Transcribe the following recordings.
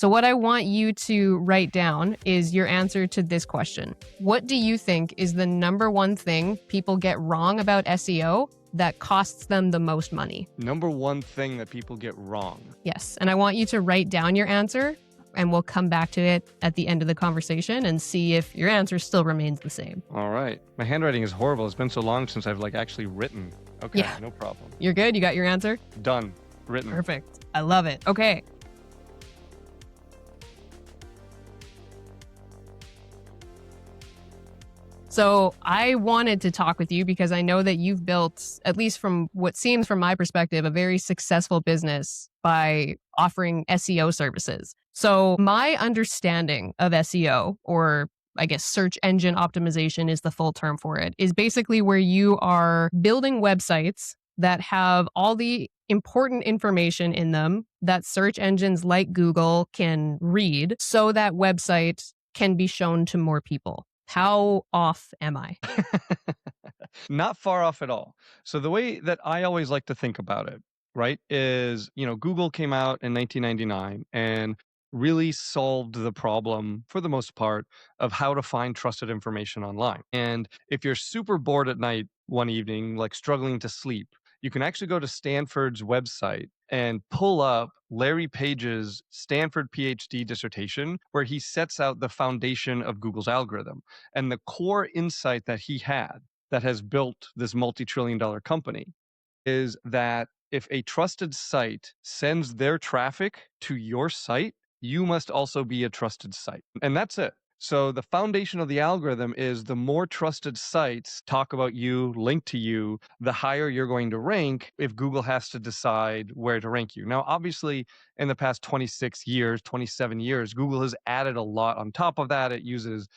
So what I want you to write down is your answer to this question. What do you think is the number one thing people get wrong about SEO that costs them the most money? Number one thing that people get wrong. Yes. And I want you to write down your answer, and we'll come back to it at the end of the conversation and see if your answer still remains the same. All right. My handwriting is horrible. It's been so long since I've actually written. Okay, Yeah. No problem. You're good? You got your answer? Done. Written. Perfect. I love it. Okay. So I wanted to talk with you because I know that you've built, at least from what seems from my perspective, a very successful business by offering SEO services. So my understanding of SEO, or I guess search engine optimization is the full term for it, is basically where you are building websites that have all the important information in them that search engines like Google can read so that website can be shown to more people. How off am I? Not far off at all. So the way that I always like to think about it, right, is, Google came out in 1999 and really solved the problem, for the most part, of how to find trusted information online. And if you're super bored at night one evening, like struggling to sleep, you can actually go to Stanford's website and pull up Larry Page's Stanford PhD dissertation, where he sets out the foundation of Google's algorithm. And the core insight that he had that has built this multi-trillion-dollar company is that if a trusted site sends their traffic to your site, you must also be a trusted site. And that's it. So the foundation of the algorithm is the more trusted sites talk about you, link to you, the higher you're going to rank if Google has to decide where to rank you. Now, obviously, in the past 26 years, 27 years, Google has added a lot on top of that. It uses,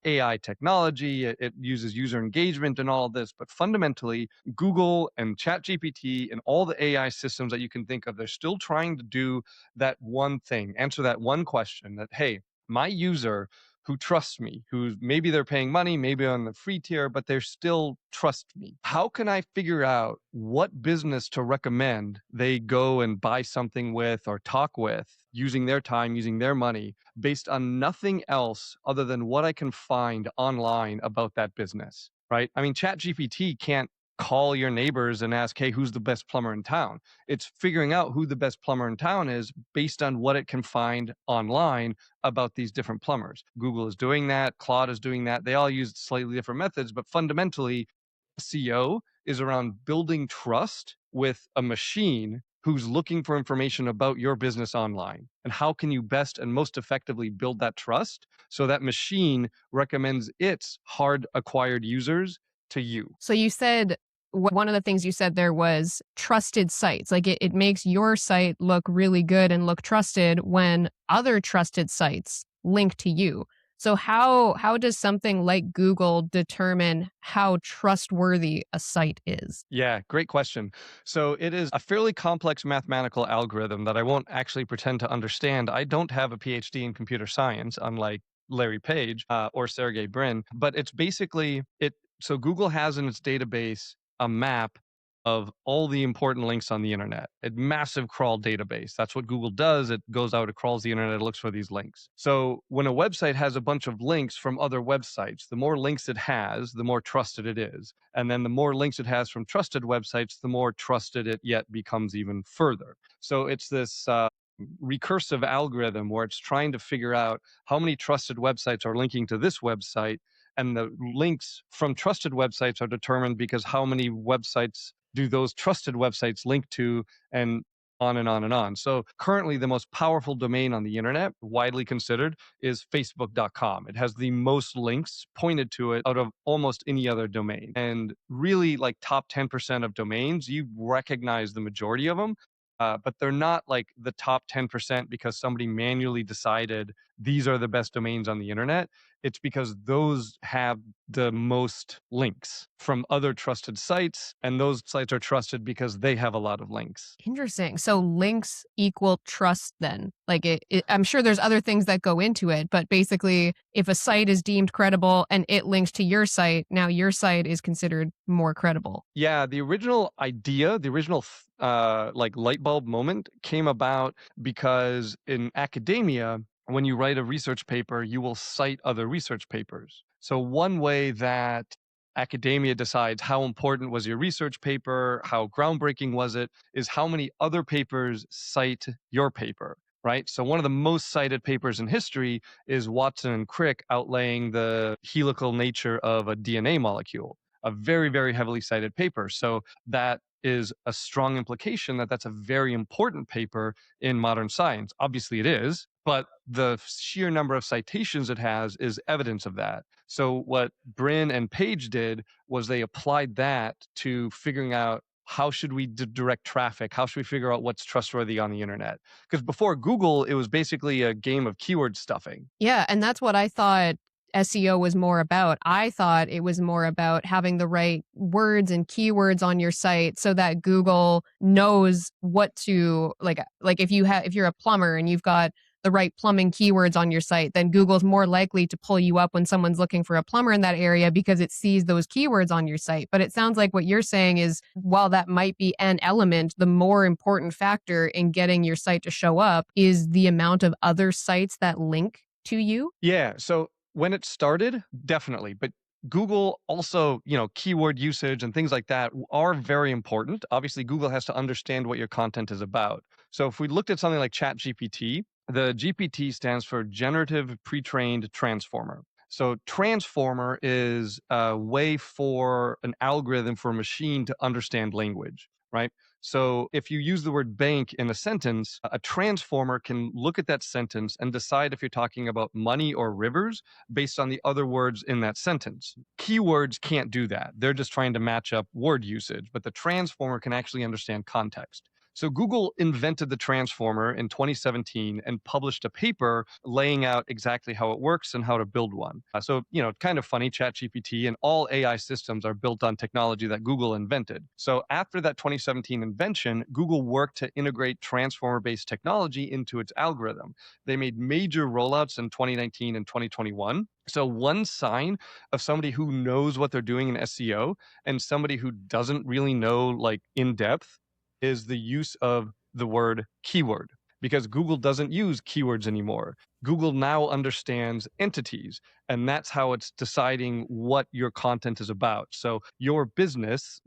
AI technology, it uses user engagement and all of this. But fundamentally, Google and ChatGPT and all the AI systems that you can think of, they're still trying to do that one thing, answer that one question that, hey, my user who trusts me, who's maybe they're paying money, maybe on the free tier, but they're still trust me. How can I figure out what business to recommend they go and buy something with or talk with using their time, using their money based on nothing else other than what I can find online about that business, right? I mean, ChatGPT can't call your neighbors and ask, hey, who's the best plumber in town? It's figuring out who the best plumber in town is based on what it can find online about these different plumbers. Google is doing that. Claude is doing that. They all use slightly different methods, but fundamentally, SEO is around building trust with a machine who's looking for information about your business online. And how can you best and most effectively build that trust so that machine recommends its hard acquired users to you? So you said one of the things you said there was trusted sites. Like it makes your site look really good and look trusted when other trusted sites link to you. So how does something like Google determine how trustworthy a site is? Yeah, great question. So it is a fairly complex mathematical algorithm that I won't actually pretend to understand. I don't have a PhD in computer science, unlike Larry Page or Sergey Brin, but it's basically it. So Google has in its database a map of all the important links on the internet, a massive crawl database. That's what Google does. It goes out, it crawls the internet, it looks for these links. So when a website has a bunch of links from other websites, the more links it has, the more trusted it is. And then the more links it has from trusted websites, the more trusted it yet becomes even further. So it's this recursive algorithm where it's trying to figure out how many trusted websites are linking to this website. And the links from trusted websites are determined because how many websites do those trusted websites link to, and on and on and on. So currently the most powerful domain on the internet, widely considered, is facebook.com. It has the most links pointed to it out of almost any other domain. And really, like top 10% of domains, you recognize the majority of them. But they're not like the top 10% because somebody manually decided these are the best domains on the internet. It's because those have the most links from other trusted sites, and those sites are trusted because they have a lot of links. Interesting. So links equal trust then. Like I'm sure there's other things that go into it, but basically if a site is deemed credible and it links to your site, now your site is considered more credible. Yeah, the original idea, the original like light bulb moment came about because in academia, when you write a research paper, you will cite other research papers. So one way that academia decides how important was your research paper, how groundbreaking was it, is how many other papers cite your paper. Right. So one of the most cited papers in history is Watson and Crick outlaying the helical nature of a DNA molecule, a very, very heavily cited paper. So that is a strong implication that that's a very important paper in modern science. Obviously, it is, but the sheer number of citations it has is evidence of that. So, what Brin and Page did was they applied that to figuring out how should we direct traffic? How should we figure out what's trustworthy on the internet? Because before Google, it was basically a game of keyword stuffing. Yeah, and that's what I thought SEO was more about. I thought it was more about having the right words and keywords on your site so that Google knows what to like if you're a plumber and you've got the right plumbing keywords on your site, then Google's more likely to pull you up when someone's looking for a plumber in that area because it sees those keywords on your site. But it sounds like what you're saying is while that might be an element, the more important factor in getting your site to show up is the amount of other sites that link to you. Yeah. So when it started, definitely. But Google also, keyword usage and things like that are very important. Obviously, Google has to understand what your content is about. So if we looked at something like ChatGPT, the GPT stands for Generative Pre-trained Transformer. So transformer is a way for an algorithm for a machine to understand language, right? So if you use the word bank in a sentence, a transformer can look at that sentence and decide if you're talking about money or rivers based on the other words in that sentence. Keywords can't do that. They're just trying to match up word usage, but the transformer can actually understand context. So Google invented the transformer in 2017 and published a paper laying out exactly how it works and how to build one. So, kind of funny, ChatGPT and all AI systems are built on technology that Google invented. So after that 2017 invention, Google worked to integrate transformer-based technology into its algorithm. They made major rollouts in 2019 and 2021. So one sign of somebody who knows what they're doing in SEO and somebody who doesn't really know like in depth is the use of the word keyword, because Google doesn't use keywords anymore. Google now understands entities, and that's how it's deciding what your content is about. So your business,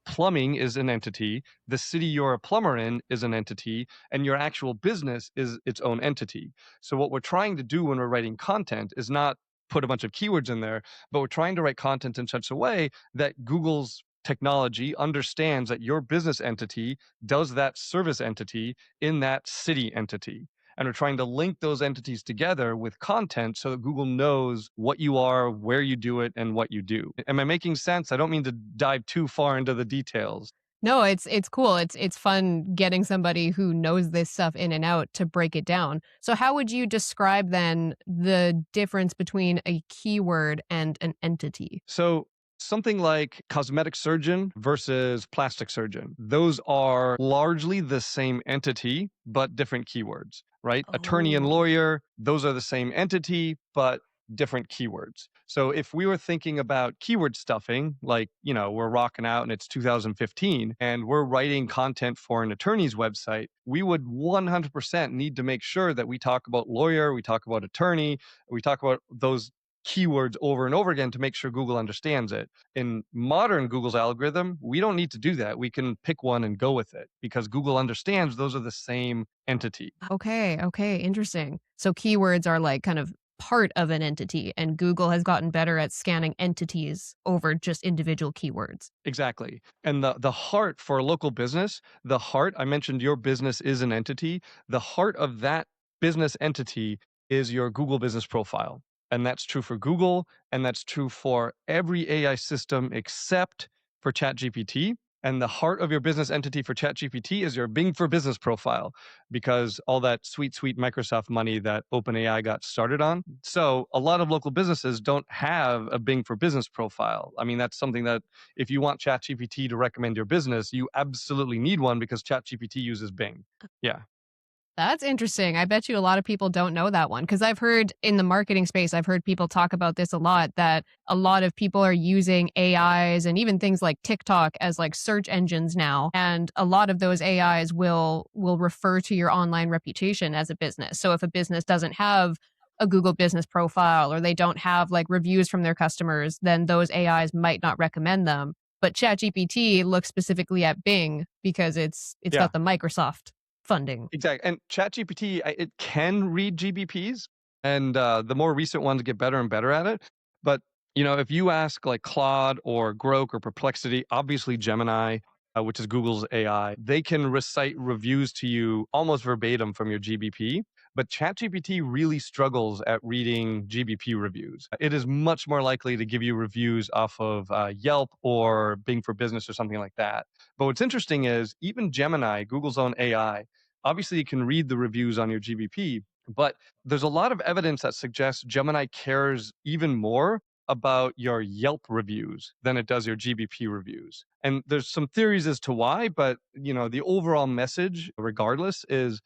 plumbing is an entity, the city you're a plumber in is an entity, and your actual business is its own entity. So what we're trying to do when we're writing content is not put a bunch of keywords in there, but we're trying to write content in such a way that Google's technology understands that your business entity does that service entity in that city entity. And we're trying to link those entities together with content so that Google knows what you are, where you do it, and what you do. Am I making sense? I don't mean to dive too far into the details. No, it's cool. It's fun getting somebody who knows this stuff in and out to break it down. So how would you describe then the difference between a keyword and an entity? So something like cosmetic surgeon versus plastic surgeon, those are largely the same entity, but different keywords, right? Attorney and Oh. lawyer, those are the same entity, but different keywords. So if we were thinking about keyword stuffing, like, we're rocking out and it's 2015 and we're writing content for an attorney's website, we would 100% need to make sure that we talk about lawyer, we talk about attorney, we talk about those keywords over and over again to make sure Google understands it. In modern Google's algorithm, we don't need to do that. We can pick one and go with it because Google understands those are the same entity. Okay, interesting. So keywords are like kind of part of an entity, and Google has gotten better at scanning entities over just individual keywords. Exactly. And the heart for a local business, the heart, I mentioned your business is an entity. The heart of that business entity is your Google business profile. And that's true for Google, and that's true for every AI system except for ChatGPT. And the heart of your business entity for ChatGPT is your Bing for Business profile, because all that sweet, sweet Microsoft money that OpenAI got started on. So a lot of local businesses don't have a Bing for Business profile. I mean, that's something that if you want ChatGPT to recommend your business, you absolutely need one because ChatGPT uses Bing. Yeah. That's interesting. I bet you a lot of people don't know that one because I've heard in the marketing space, I've heard people talk about this a lot that a lot of people are using AIs and even things like TikTok as like search engines now. And a lot of those AIs will refer to your online reputation as a business. So if a business doesn't have a Google business profile or they don't have like reviews from their customers, then those AIs might not recommend them. But ChatGPT looks specifically at Bing because it's Yeah. got the Microsoft funding. Exactly. And ChatGPT, it can read GBPs, and the more recent ones get better and better at it. But if you ask like Claude or Grok or Perplexity, obviously Gemini, which is Google's AI, they can recite reviews to you almost verbatim from your GBP. But ChatGPT really struggles at reading GBP reviews. It is much more likely to give you reviews off of Yelp or Bing for Business or something like that. But what's interesting is even Gemini, Google's own AI, obviously you can read the reviews on your GBP, but there's a lot of evidence that suggests Gemini cares even more about your Yelp reviews than it does your GBP reviews. And there's some theories as to why, but the overall message regardless is,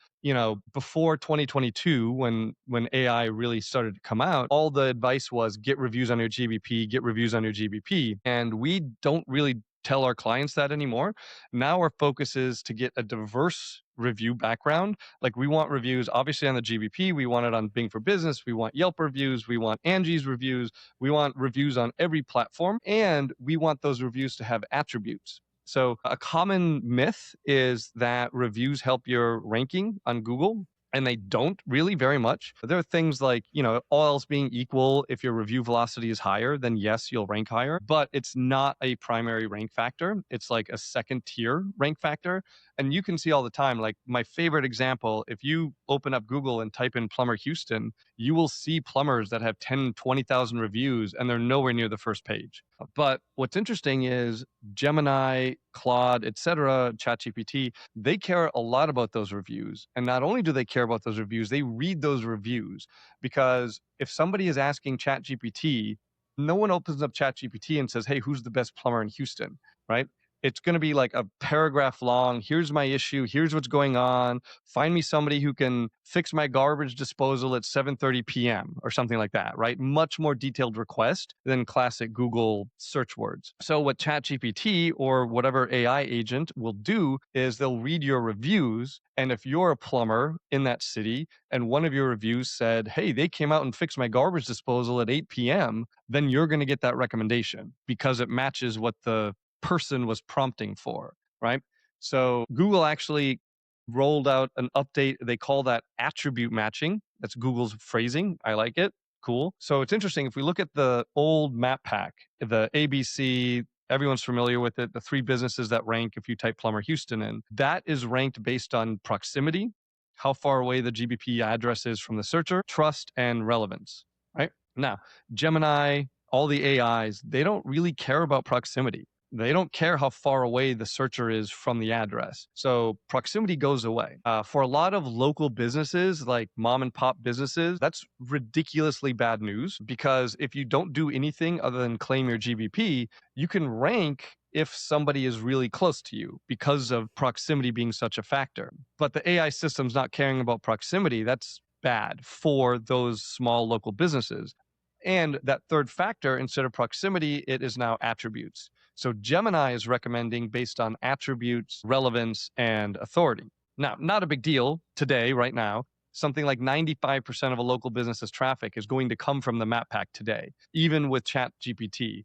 before 2022 when AI really started to come out, all the advice was get reviews on your GBP, get reviews on your GBP, and we don't really tell our clients that anymore. Now our focus is to get a diverse review background. Like we want reviews obviously on the GBP, we want it on Bing for Business, we want Yelp reviews, we want Angie's reviews, we want reviews on every platform, and we want those reviews to have attributes. So a common myth is that reviews help your ranking on Google, and they don't really very much. There are things like, all else being equal, if your review velocity is higher, then yes, you'll rank higher, but it's not a primary rank factor. It's like a second tier rank factor. And you can see all the time, like my favorite example, if you open up Google and type in plumber Houston, you will see plumbers that have 10, 20,000 reviews and they're nowhere near the first page. But what's interesting is Gemini, Claude, etc., ChatGPT, they care a lot about those reviews. And not only do they care about those reviews, they read those reviews, because if somebody is asking ChatGPT, no one opens up ChatGPT and says, "Hey, who's the best plumber in Houston?" Right? It's going to be like a paragraph long. Here's my issue. Here's what's going on. Find me somebody who can fix my garbage disposal at 7:30 p.m. or something like that, right? Much more detailed request than classic Google search words. So what ChatGPT or whatever AI agent will do is they'll read your reviews. And if you're a plumber in that city and one of your reviews said, "Hey, they came out and fixed my garbage disposal at 8 p.m., then you're going to get that recommendation because it matches what the person was prompting for, right? So Google actually rolled out an update. They call that attribute matching. That's Google's phrasing. I like it. Cool. So it's interesting. If we look at the old map pack, the ABC, everyone's familiar with it, the three businesses that rank if you type plumber Houston in, that is ranked based on proximity, how far away the GBP address is from the searcher, trust, and relevance, right? Now, Gemini, all the AIs, they don't really care about proximity. They don't care how far away the searcher is from the address. So proximity goes away. For a lot of local businesses, like mom and pop businesses, that's ridiculously bad news, because if you don't do anything other than claim your GBP, you can rank if somebody is really close to you because of proximity being such a factor. But the AI system's not caring about proximity. That's bad for those small local businesses. And that third factor, instead of proximity, it is now attributes. So Gemini is recommending based on attributes, relevance, and authority. Now, not a big deal today, right now. Something like 95% of a local business's traffic is going to come from the map pack today, even with ChatGPT.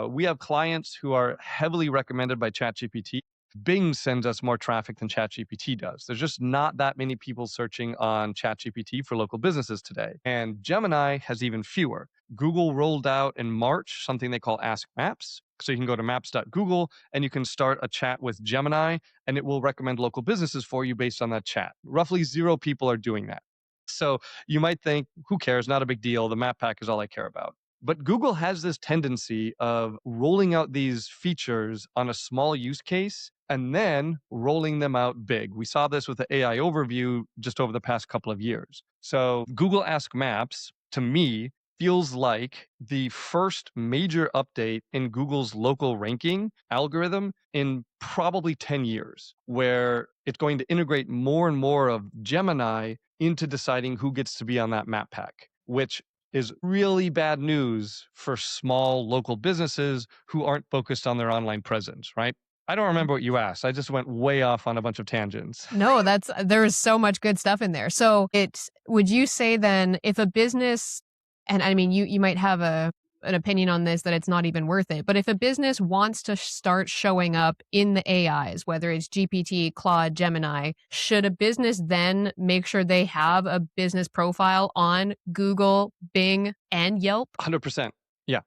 We have clients who are heavily recommended by ChatGPT. Bing sends us more traffic than ChatGPT does. There's just not that many people searching on ChatGPT for local businesses today. And Gemini has even fewer. Google rolled out in March something they call Ask Maps. So you can go to maps.google and you can start a chat with Gemini, and it will recommend local businesses for you based on that chat. Roughly 0 people are doing that. So you might think, who cares? Not a big deal. The map pack is all I care about. But Google has this tendency of rolling out these features on a small use case and then rolling them out big. We saw this with the AI overview just over the past couple of years. So, Google Ask Maps, to me, feels like the first major update in Google's local ranking algorithm in probably 10 years, where it's going to integrate more and more of Gemini into deciding who gets to be on that map pack, which is really bad news for small local businesses who aren't focused on their online presence, right? I don't remember what you asked. I just went way off on a bunch of tangents. No, that's there is so much good stuff in there. So it's would you say then if a business, and I mean you might have an opinion on this that it's not even worth it, but if a business wants to start showing up in the AIs, whether it's GPT, Claude, Gemini, should a business then make sure they have a business profile on Google, Bing, and Yelp? 100%. Yeah.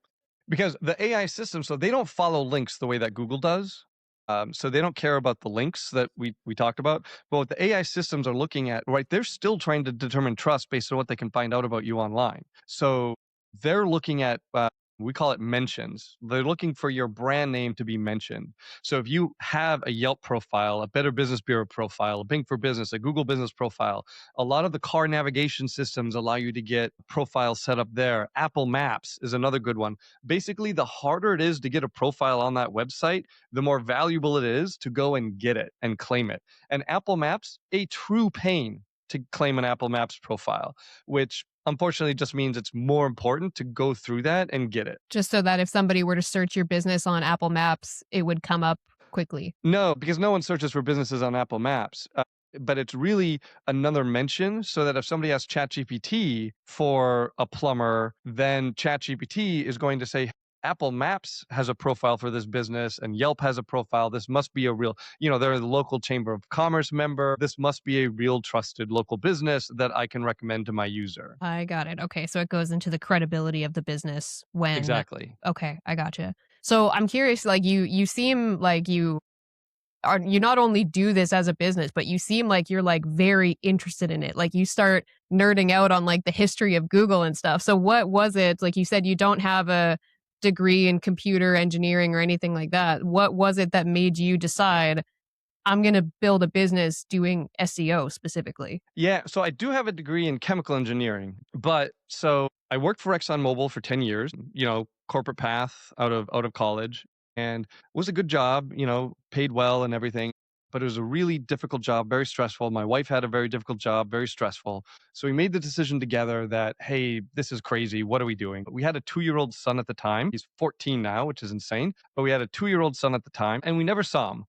Because the AI system, so they don't follow links the way that Google does. So they don't care about the links that we talked about. But what the AI systems are looking at, right, they're still trying to determine trust based on what they can find out about you online. So they're looking at, we call it mentions. They're looking for your brand name to be mentioned. So if you have a Yelp profile, a Better Business Bureau profile, a Bing for Business, a Google Business profile, a lot of the car navigation systems allow you to get profiles set up there. Apple Maps is another good one. Basically, the harder it is to get a profile on that website, the more valuable it is to go and get it and claim it. And Apple Maps, a true pain to claim an Apple Maps profile, which unfortunately just means it's more important to go through that and get it. Just so that if somebody were to search your business on Apple Maps, it would come up quickly. No, because no one searches for businesses on Apple Maps. But it's really another mention so that if somebody asks ChatGPT for a plumber, then ChatGPT is going to say, Apple Maps has a profile for this business and Yelp has a profile. This must be a real, they're the local Chamber of Commerce member. This must be a real trusted local business that I can recommend to my user. I got it. Okay, so it goes into the credibility of the business when Exactly. okay, I gotcha. So I'm curious, like you seem like you not only do this as a business, but you seem like you're like very interested in it. Like you start nerding out on like the history of Google and stuff. So what was it? Like you said, you don't have a degree in computer engineering or anything like that. What was it that made you decide I'm going to build a business doing SEO specifically? Yeah, so I do have a degree in chemical engineering, but so I worked for ExxonMobil for 10 years, corporate path out of college, and it was a good job, paid well and everything, but it was a really difficult job, very stressful. My wife had a very difficult job, very stressful. So we made the decision together that, hey, this is crazy. What are we doing? We had a 2-year-old son at the time. He's 14 now, which is insane, but we had a 2-year-old son at the time and we never saw him.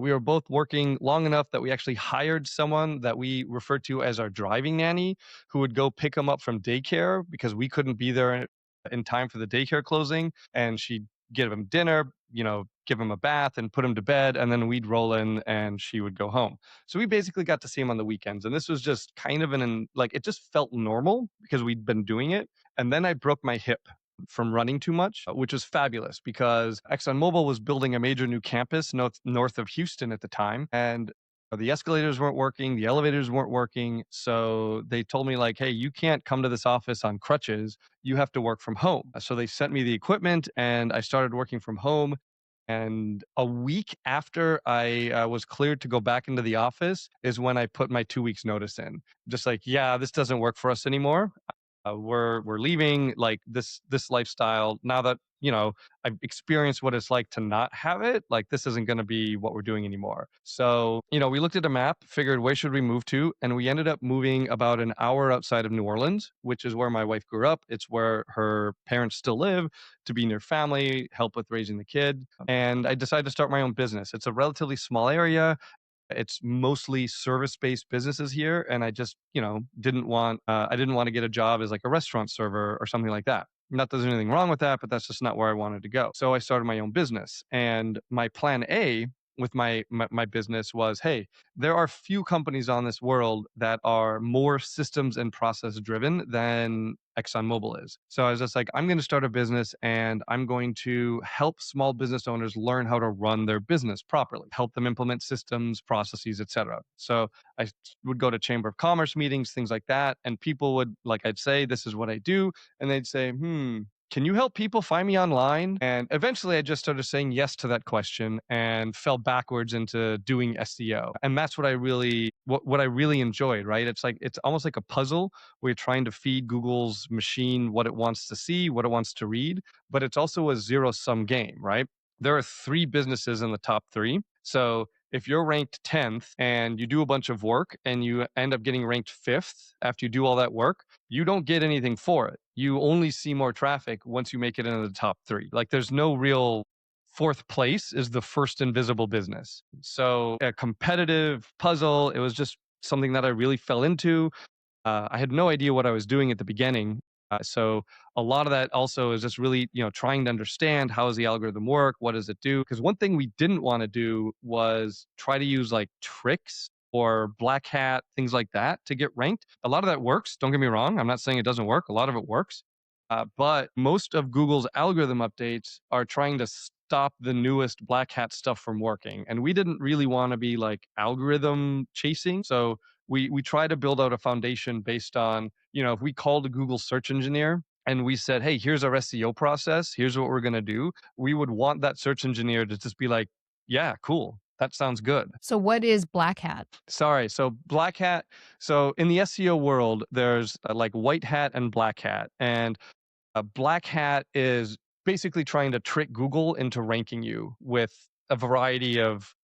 We were both working long enough that we actually hired someone that we referred to as our driving nanny, who would go pick him up from daycare because we couldn't be there in time for the daycare closing. And she'd give him dinner, give him a bath and put him to bed. And then we'd roll in and she would go home. So we basically got to see him on the weekends. And this was just kind of like, it just felt normal because we'd been doing it. And then I broke my hip from running too much, which was fabulous because ExxonMobil was building a major new campus north of Houston at the time. And the escalators weren't working, the elevators weren't working. So they told me, like, hey, you can't come to this office on crutches. You have to work from home. So they sent me the equipment and I started working from home. And a week after I was cleared to go back into the office is when I put my 2 weeks notice in. Just like, yeah, this doesn't work for us anymore. We're leaving like this lifestyle now that I've experienced what it's like to not have it. Like this isn't going to be what we're doing anymore. So we looked at a map, figured where should we move to, and we ended up moving about an hour outside of New Orleans, which is where my wife grew up. It's where her parents still live, to be near family, help with raising the kid. And I decided to start my own business. It's a relatively small area. It's mostly service-based businesses here, and I just, I didn't want to get a job as like a restaurant server or something like that. Not that there's anything wrong with that, but that's just not where I wanted to go. So I started my own business, and my plan A with my business was, hey, there are few companies on this world that are more systems and process driven than ExxonMobil is. So I was just like, I'm going to start a business and I'm going to help small business owners learn how to run their business properly, help them implement systems, processes, etc. So I would go to Chamber of Commerce meetings, things like that, and people would, like, I'd say, this is what I do, and they'd say, can you help people find me online? And eventually I just started saying yes to that question and fell backwards into doing SEO. And that's what I really enjoyed, right? It's almost like a puzzle where you're trying to feed Google's machine what it wants to see, what it wants to read, but it's also a zero sum game, right? There are three businesses in the top three. So if you're ranked 10th and you do a bunch of work and you end up getting ranked 5th after you do all that work, you don't get anything for it. You only see more traffic once you make it into the top three. Like there's no real fourth place is the first invisible business. So a competitive puzzle, it was just something that I really fell into. I had no idea what I was doing at the beginning. So a lot of that also is just really, trying to understand how does the algorithm work? What does it do? Because one thing we didn't want to do was try to use like tricks or black hat, things like that to get ranked. A lot of that works. Don't get me wrong. I'm not saying it doesn't work. A lot of it works. But most of Google's algorithm updates are trying to stop the newest black hat stuff from working. And we didn't really want to be like algorithm chasing. So we try to build out a foundation based on, if we called a Google search engineer and we said, hey, here's our SEO process, here's what we're going to do, we would want that search engineer to just be like, yeah, cool. That sounds good. So what is black hat? Sorry. So black hat. So in the SEO world, there's like white hat and black hat. And a black hat is basically trying to trick Google into ranking you with a variety of,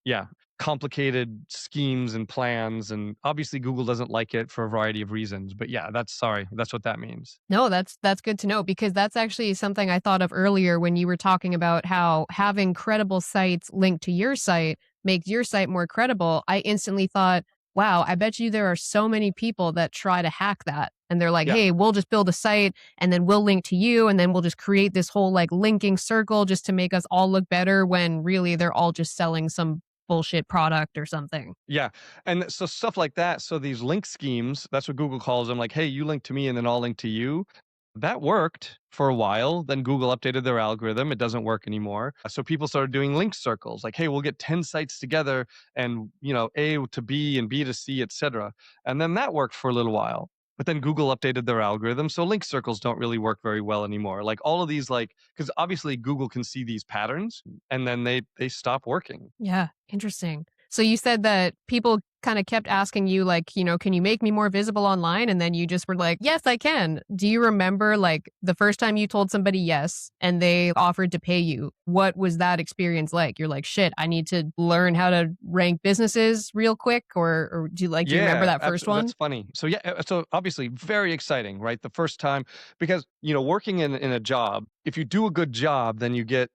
complicated schemes and plans. And obviously Google doesn't like it for a variety of reasons. But yeah, that's what that means. No, that's good to know because that's actually something I thought of earlier when you were talking about how having credible sites linked to your site makes your site more credible. I instantly thought, wow, I bet you there are so many people that try to hack that. And they're like, Yeah. hey, we'll just build a site and then we'll link to you and then we'll just create this whole like linking circle just to make us all look better when really they're all just selling some bullshit product or something. Yeah. And so stuff like that. So these link schemes, that's what Google calls them, like, hey, you link to me and then I'll link to you. That worked for a while. Then Google updated their algorithm. It doesn't work anymore. So people started doing link circles, like, hey, we'll get 10 sites together and, A to B and B to C, etc. And then that worked for a little while. But then Google updated their algorithm. So link circles don't really work very well anymore. Like all of these, like, because obviously Google can see these patterns and then they stop working. Yeah, interesting. So you said that people kind of kept asking you, like, can you make me more visible online? And then you just were like, yes, I can. Do you remember like the first time you told somebody yes and they offered to pay you? What was that experience like? You're like, shit, I need to learn how to rank businesses real quick. Or do you remember Yeah, that first one? that's funny. So yeah, so obviously very exciting, right? The first time because working in a job, if you do a good job, then you get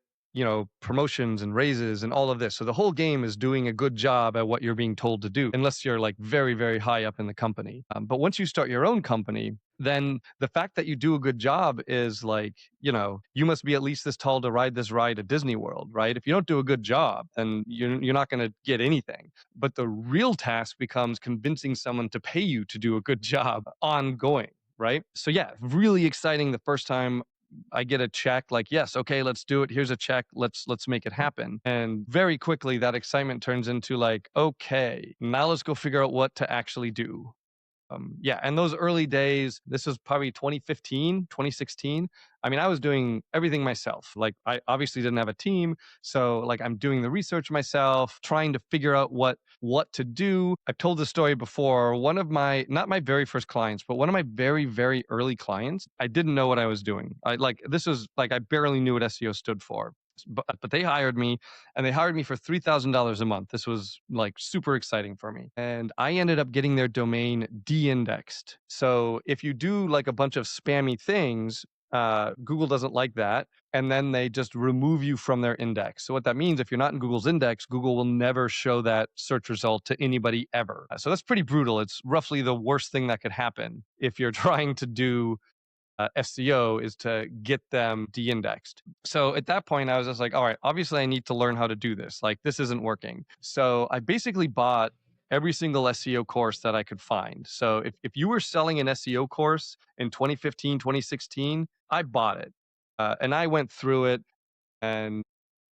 promotions and raises and all of this. So the whole game is doing a good job at what you're being told to do, unless you're like very, very high up in the company. But once you start your own company, then the fact that you do a good job is like, you must be at least this tall to ride this ride at Disney World, right? If you don't do a good job, then you're not going to get anything. But the real task becomes convincing someone to pay you to do a good job ongoing. Right. So yeah, really exciting the first time I get a check like, yes, okay, let's do it. Here's a check. Let's make it happen. And very quickly that excitement turns into like, okay, now let's go figure out what to actually do. Yeah, and those early days, this was probably 2015, 2016. I mean, I was doing everything myself. Like, I obviously didn't have a team, so like I'm doing the research myself, trying to figure out what to do. I've told this story before. One of my not my very first clients, but one of my very very early clients, I didn't know what I was doing. This was like I barely knew what SEO stood for. But they hired me and they hired me for $3,000 a month. This was like super exciting for me. And I ended up getting their domain de-indexed. So if you do like a bunch of spammy things, Google doesn't like that. And then they just remove you from their index. So what that means, if you're not in Google's index, Google will never show that search result to anybody ever. So that's pretty brutal. It's roughly the worst thing that could happen if you're trying to do SEO is to get them de-indexed. So at that point, I was just like, all right, obviously I need to learn how to do this. Like this isn't working. So I basically bought every single SEO course that I could find. So if you were selling an SEO course in 2015, 2016, I bought it. And I went through it and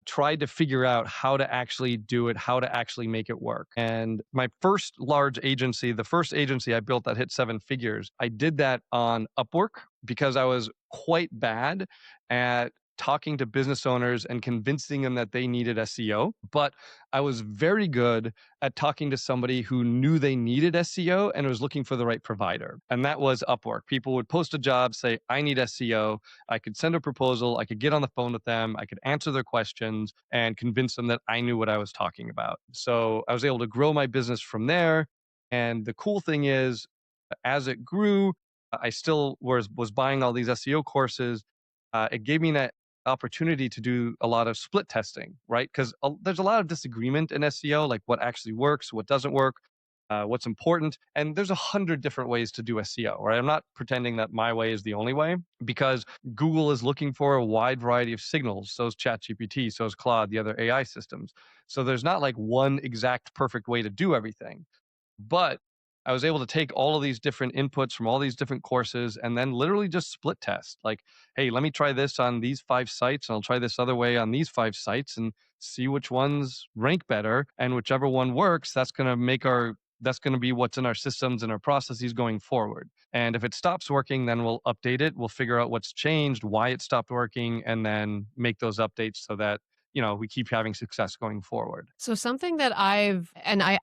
tried to figure out how to actually do it, how to actually make it work. And my first large agency, the first agency I built that hit 7 figures, I did that on Upwork because I was quite bad at talking to business owners and convincing them that they needed SEO. But I was very good at talking to somebody who knew they needed SEO and was looking for the right provider. And that was Upwork. People would post a job, say, I need SEO. I could send a proposal. I could get on the phone with them. I could answer their questions and convince them that I knew what I was talking about. So I was able to grow my business from there. And the cool thing is, as it grew, I still was buying all these SEO courses. It gave me that opportunity to do a lot of split testing, right? Because there's a lot of disagreement in SEO, like what actually works, what doesn't work, what's important. And there's 100 different ways to do SEO, right? I'm not pretending that my way is the only way because Google is looking for a wide variety of signals. So is ChatGPT, so is Claude, the other AI systems. So there's not like one exact perfect way to do everything. But I was able to take all of these different inputs from all these different courses and then literally just split test. Like, hey, let me try this on these 5 sites and I'll try this other way on these 5 sites and see which ones rank better. And whichever one works, that's going to be what's in our systems and our processes going forward. And if it stops working, then we'll update it. We'll figure out what's changed, why it stopped working, and then make those updates so that we keep having success going forward. So something that I've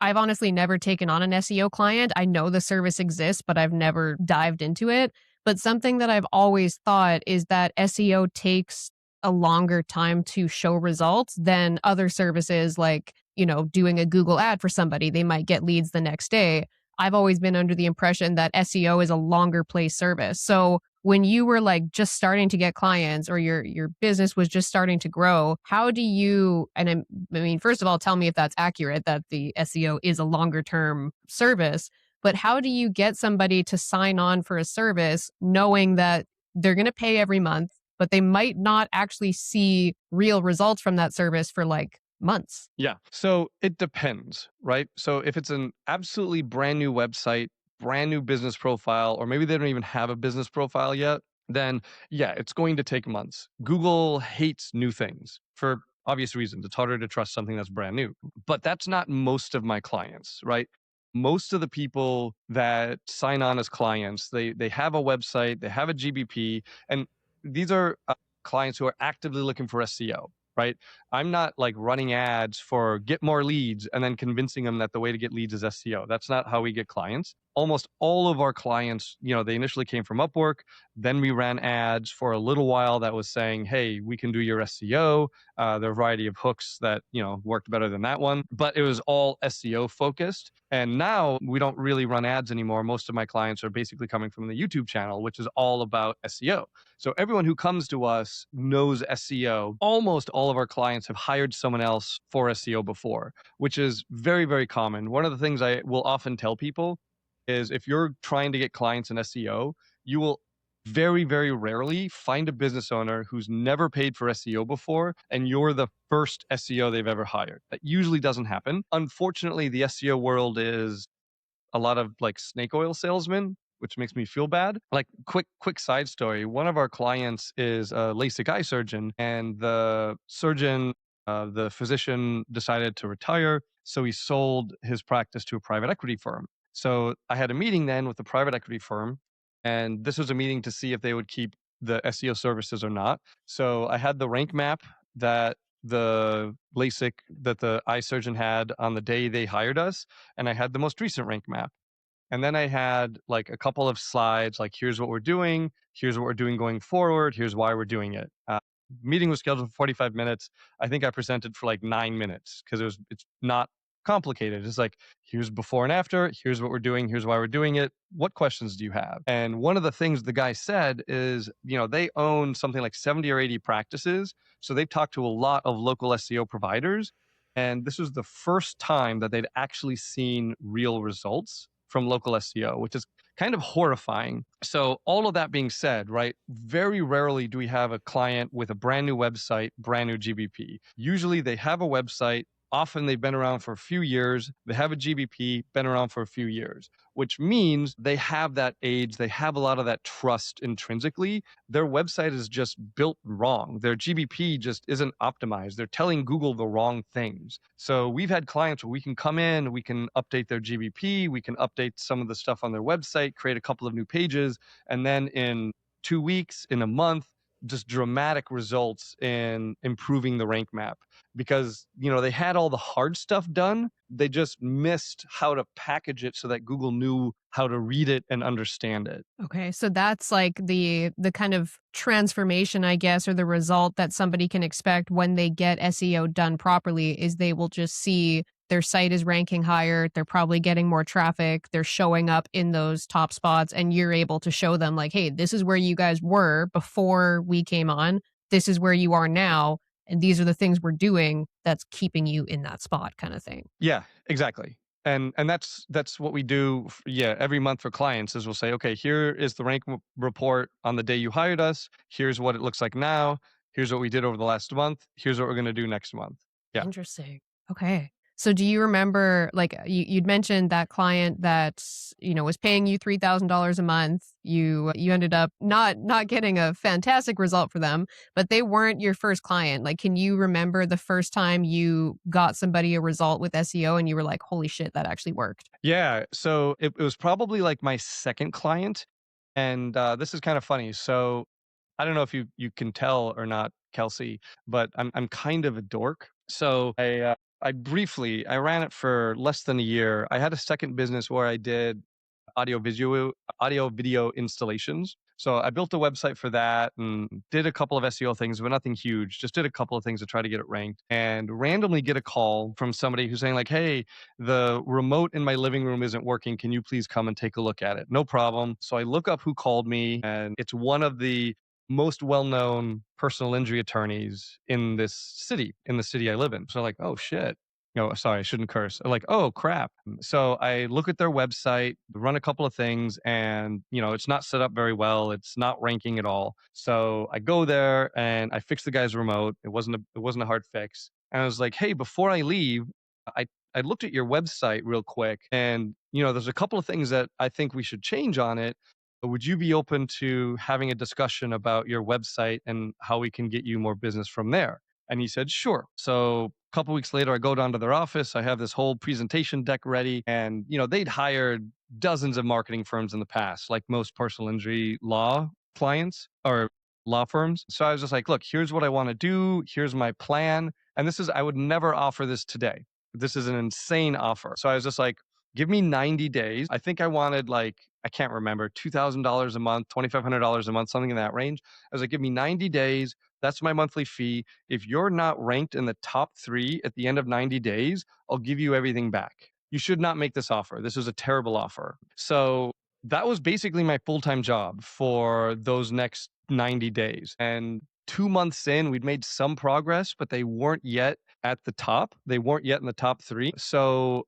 honestly never taken on an SEO client. I know the service exists, but I've never dived into it. But something that I've always thought is that SEO takes a longer time to show results than other services like, doing a Google ad for somebody. They might get leads the next day. I've always been under the impression that SEO is a longer play service. So when you were like just starting to get clients or your business was just starting to grow, how do you, and I mean, first of all, tell me if that's accurate, that the SEO is a longer term service, but how do you get somebody to sign on for a service knowing that they're going to pay every month, but they might not actually see real results from that service for like months? Yeah. So it depends, right? So if it's an absolutely brand new website, brand new business profile, or maybe they don't even have a business profile yet, then yeah, it's going to take months. Google hates new things for obvious reasons. It's harder to trust something that's brand new. But that's not most of my clients, right? Most of the people that sign on as clients, they have a website, they have a GBP, and these are clients who are actively looking for SEO, right? I'm not like running ads for get more leads and then convincing them that the way to get leads is SEO. That's not how we get clients. Almost all of our clients, they initially came from Upwork. Then we ran ads for a little while that was saying, hey, we can do your SEO. There are a variety of hooks that, worked better than that one, but it was all SEO focused. And now we don't really run ads anymore. Most of my clients are basically coming from the YouTube channel, which is all about SEO. So everyone who comes to us knows SEO. Almost all of our clients have hired someone else for SEO before, which is very, very common. One of the things I will often tell people is if you're trying to get clients in SEO, you will very, very rarely find a business owner who's never paid for SEO before and you're the first SEO they've ever hired. That usually doesn't happen. Unfortunately, the SEO world is a lot of like snake oil salesmen, which makes me feel bad. Like quick side story. One of our clients is a LASIK eye surgeon, and the physician decided to retire. So he sold his practice to a private equity firm. So I had a meeting then with the private equity firm, and this was a meeting to see if they would keep the SEO services or not. So I had the rank map that the LASIK that the eye surgeon had on the day they hired us, and I had the most recent rank map. And then I had like a couple of slides, like here's what we're doing, here's what we're doing going forward, here's why we're doing it. Meeting was scheduled for 45 minutes. I think I presented for like 9 minutes because it's not complicated. It's like, here's before and after, here's what we're doing, here's why we're doing it. What questions do you have? And one of the things the guy said is, they own something like 70 or 80 practices. So they've talked to a lot of local SEO providers. And this was the first time that they'd actually seen real results from local SEO, which is kind of horrifying. So all of that being said, right, very rarely do we have a client with a brand new website, brand new GBP. Usually they have a website, Often they've been around for a few years. They have a GBP, been around for a few years, which means they have that age. They have a lot of that trust intrinsically. Their website is just built wrong. Their GBP just isn't optimized. They're telling Google the wrong things. So we've had clients where we can come in, we can update their GBP, we can update some of the stuff on their website, create a couple of new pages, and then in 2 weeks, in a month, just dramatic results in improving the rank map because they had all the hard stuff done. They just missed how to package it so that Google knew how to read it and understand it. Okay, so that's like the kind of transformation, I guess, or the result that somebody can expect when they get SEO done properly is they will just see their site is ranking higher, they're probably getting more traffic, they're showing up in those top spots, and you're able to show them like, hey, this is where you guys were before we came on, this is where you are now, and these are the things we're doing that's keeping you in that spot kind of thing. Yeah, exactly. And that's what we do. Yeah, every month for clients is we'll say, okay, here is the report on the day you hired us. Here's what it looks like now. Here's what we did over the last month. Here's what we're going to do next month. Yeah. Interesting. Okay. So do you remember, like you'd mentioned that client that, was paying you $3,000 a month. You ended up not getting a fantastic result for them, but they weren't your first client. Like, can you remember the first time you got somebody a result with SEO and you were like, holy shit, that actually worked? Yeah. So it was probably like my second client. And this is kind of funny. So I don't know if you can tell or not, Kelsey, but I'm kind of a dork. So I ran it for less than a year. I had a second business where I did audio video installations. So I built a website for that and did a couple of SEO things, but nothing huge. Just did a couple of things to try to get it ranked and randomly get a call from somebody who's saying like, "Hey, the remote in my living room isn't working. Can you please come and take a look at it?" No problem. So I look up who called me and it's one of the most well-known personal injury attorneys in the city I live in. So like, "Oh shit." No, sorry, I shouldn't curse. Like, oh crap. So I look at their website, run a couple of things, and it's not set up very well. It's not ranking at all. So I go there and I fix the guy's remote. It wasn't a hard fix. And I was like, hey, before I leave, I I looked at your website real quick, and there's a couple of things that I think we should change on it. Would you be open to having a discussion about your website and how we can get you more business from there? And he said, sure. So a couple weeks later, I go down to their office. I have this whole presentation deck ready. And, they'd hired dozens of marketing firms in the past, like most personal injury law clients or law firms. So I was just like, look, here's what I want to do. Here's my plan. And I would never offer this today. This is an insane offer. So I was just like, give me 90 days. I think I wanted like, I can't remember, $2,000 a month, $2,500 a month, something in that range. I was like, give me 90 days. That's my monthly fee. If you're not ranked in the top 3 at the end of 90 days, I'll give you everything back. You should not make this offer. This was a terrible offer. So that was basically my full-time job for those next 90 days. And 2 months in, we'd made some progress, but they weren't yet at the top. They weren't yet in the top 3. So,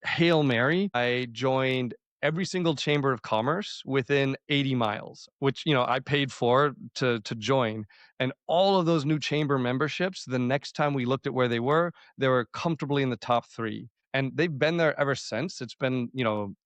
Hail Mary, I joined every single chamber of commerce within 80 miles, which, I paid for to join. And all of those new chamber memberships, the next time we looked at where they were comfortably in the top 3. And they've been there ever since. It's been,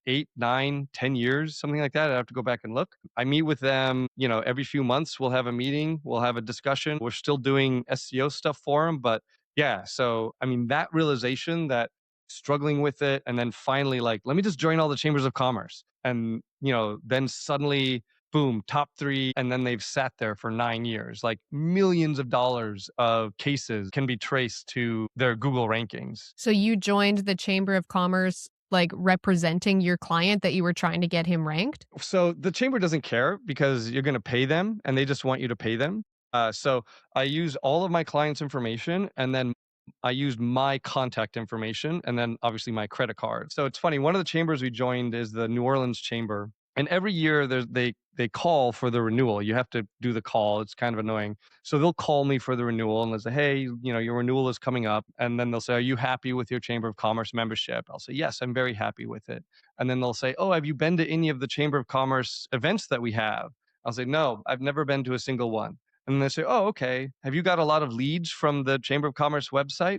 8, 9, 10 years, something like that. I have to go back and look. I meet with them, every few months. We'll have a meeting. We'll have a discussion. We're still doing SEO stuff for them. But yeah, so I mean, that realization that struggling with it and then finally like, let me just join all the chambers of commerce. And, then suddenly boom, top 3. And then they've sat there for 9 years. Like millions of dollars of cases can be traced to their Google rankings. So you joined the Chamber of Commerce, like representing your client that you were trying to get him ranked? So the chamber doesn't care because you're going to pay them and they just want you to pay them. So I use all of my clients' information and then I used my contact information and then obviously my credit card. So it's funny. One of the chambers we joined is the New Orleans chamber. And every year they call for the renewal. You have to do the call. It's kind of annoying. So they'll call me for the renewal and they'll say, hey, your renewal is coming up. And then they'll say, are you happy with your Chamber of Commerce membership? I'll say, yes, I'm very happy with it. And then they'll say, oh, have you been to any of the Chamber of Commerce events that we have? I'll say, no, I've never been to a single one. And they say, oh, okay. Have you got a lot of leads from the Chamber of Commerce website?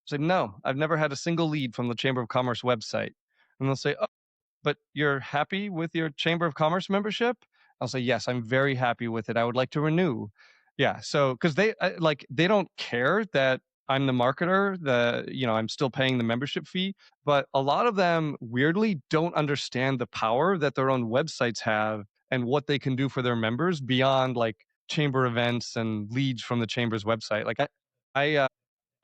Say, no, I've never had a single lead from the Chamber of Commerce website. And they'll say, but you're happy with your Chamber of Commerce membership? I'll say, yes, I'm very happy with it. I would like to renew. Yeah. So, because they don't care that I'm the marketer, I'm still paying the membership fee, but a lot of them weirdly don't understand the power that their own websites have and what they can do for their members beyond like chamber events and leads from the chamber's website.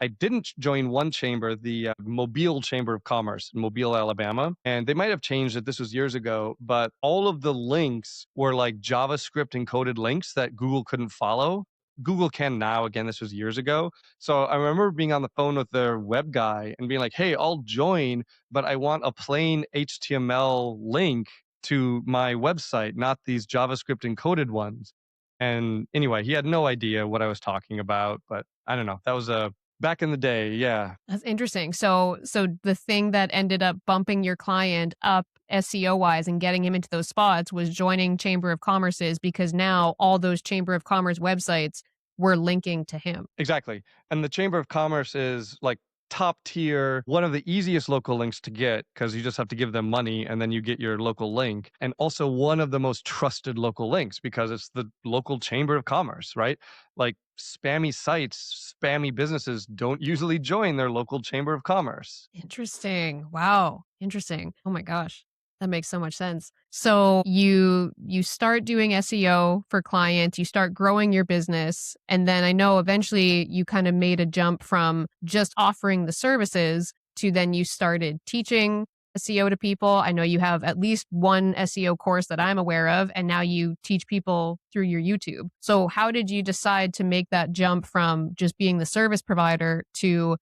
I didn't join one chamber, the Mobile Chamber of Commerce in Mobile, Alabama. And they might have changed it. This was years ago, but all of the links were like JavaScript encoded links that Google couldn't follow. Google can now. Again, this was years ago. So I remember being on the phone with their web guy and being like, hey, I'll join, but I want a plain HTML link to my website, not these JavaScript encoded ones. And anyway, he had no idea what I was talking about, but I don't know. That was a back in the day, yeah. That's interesting. So the thing that ended up bumping your client up SEO wise and getting him into those spots was joining Chamber of Commerce's, because now all those Chamber of Commerce websites were linking to him. Exactly. And the Chamber of Commerce is like top tier, one of the easiest local links to get because you just have to give them money and then you get your local link. And also one of the most trusted local links because it's the local Chamber of Commerce, right? Like spammy sites, spammy businesses don't usually join their local Chamber of Commerce. Interesting. Wow. Interesting. Oh my gosh. That makes so much sense. So you start doing SEO for clients, you start growing your business, and then I know eventually you kind of made a jump from just offering the services to then you started teaching SEO to people. I know you have at least one SEO course that I'm aware of, and now you teach people through your YouTube. So how did you decide to make that jump from just being the service provider to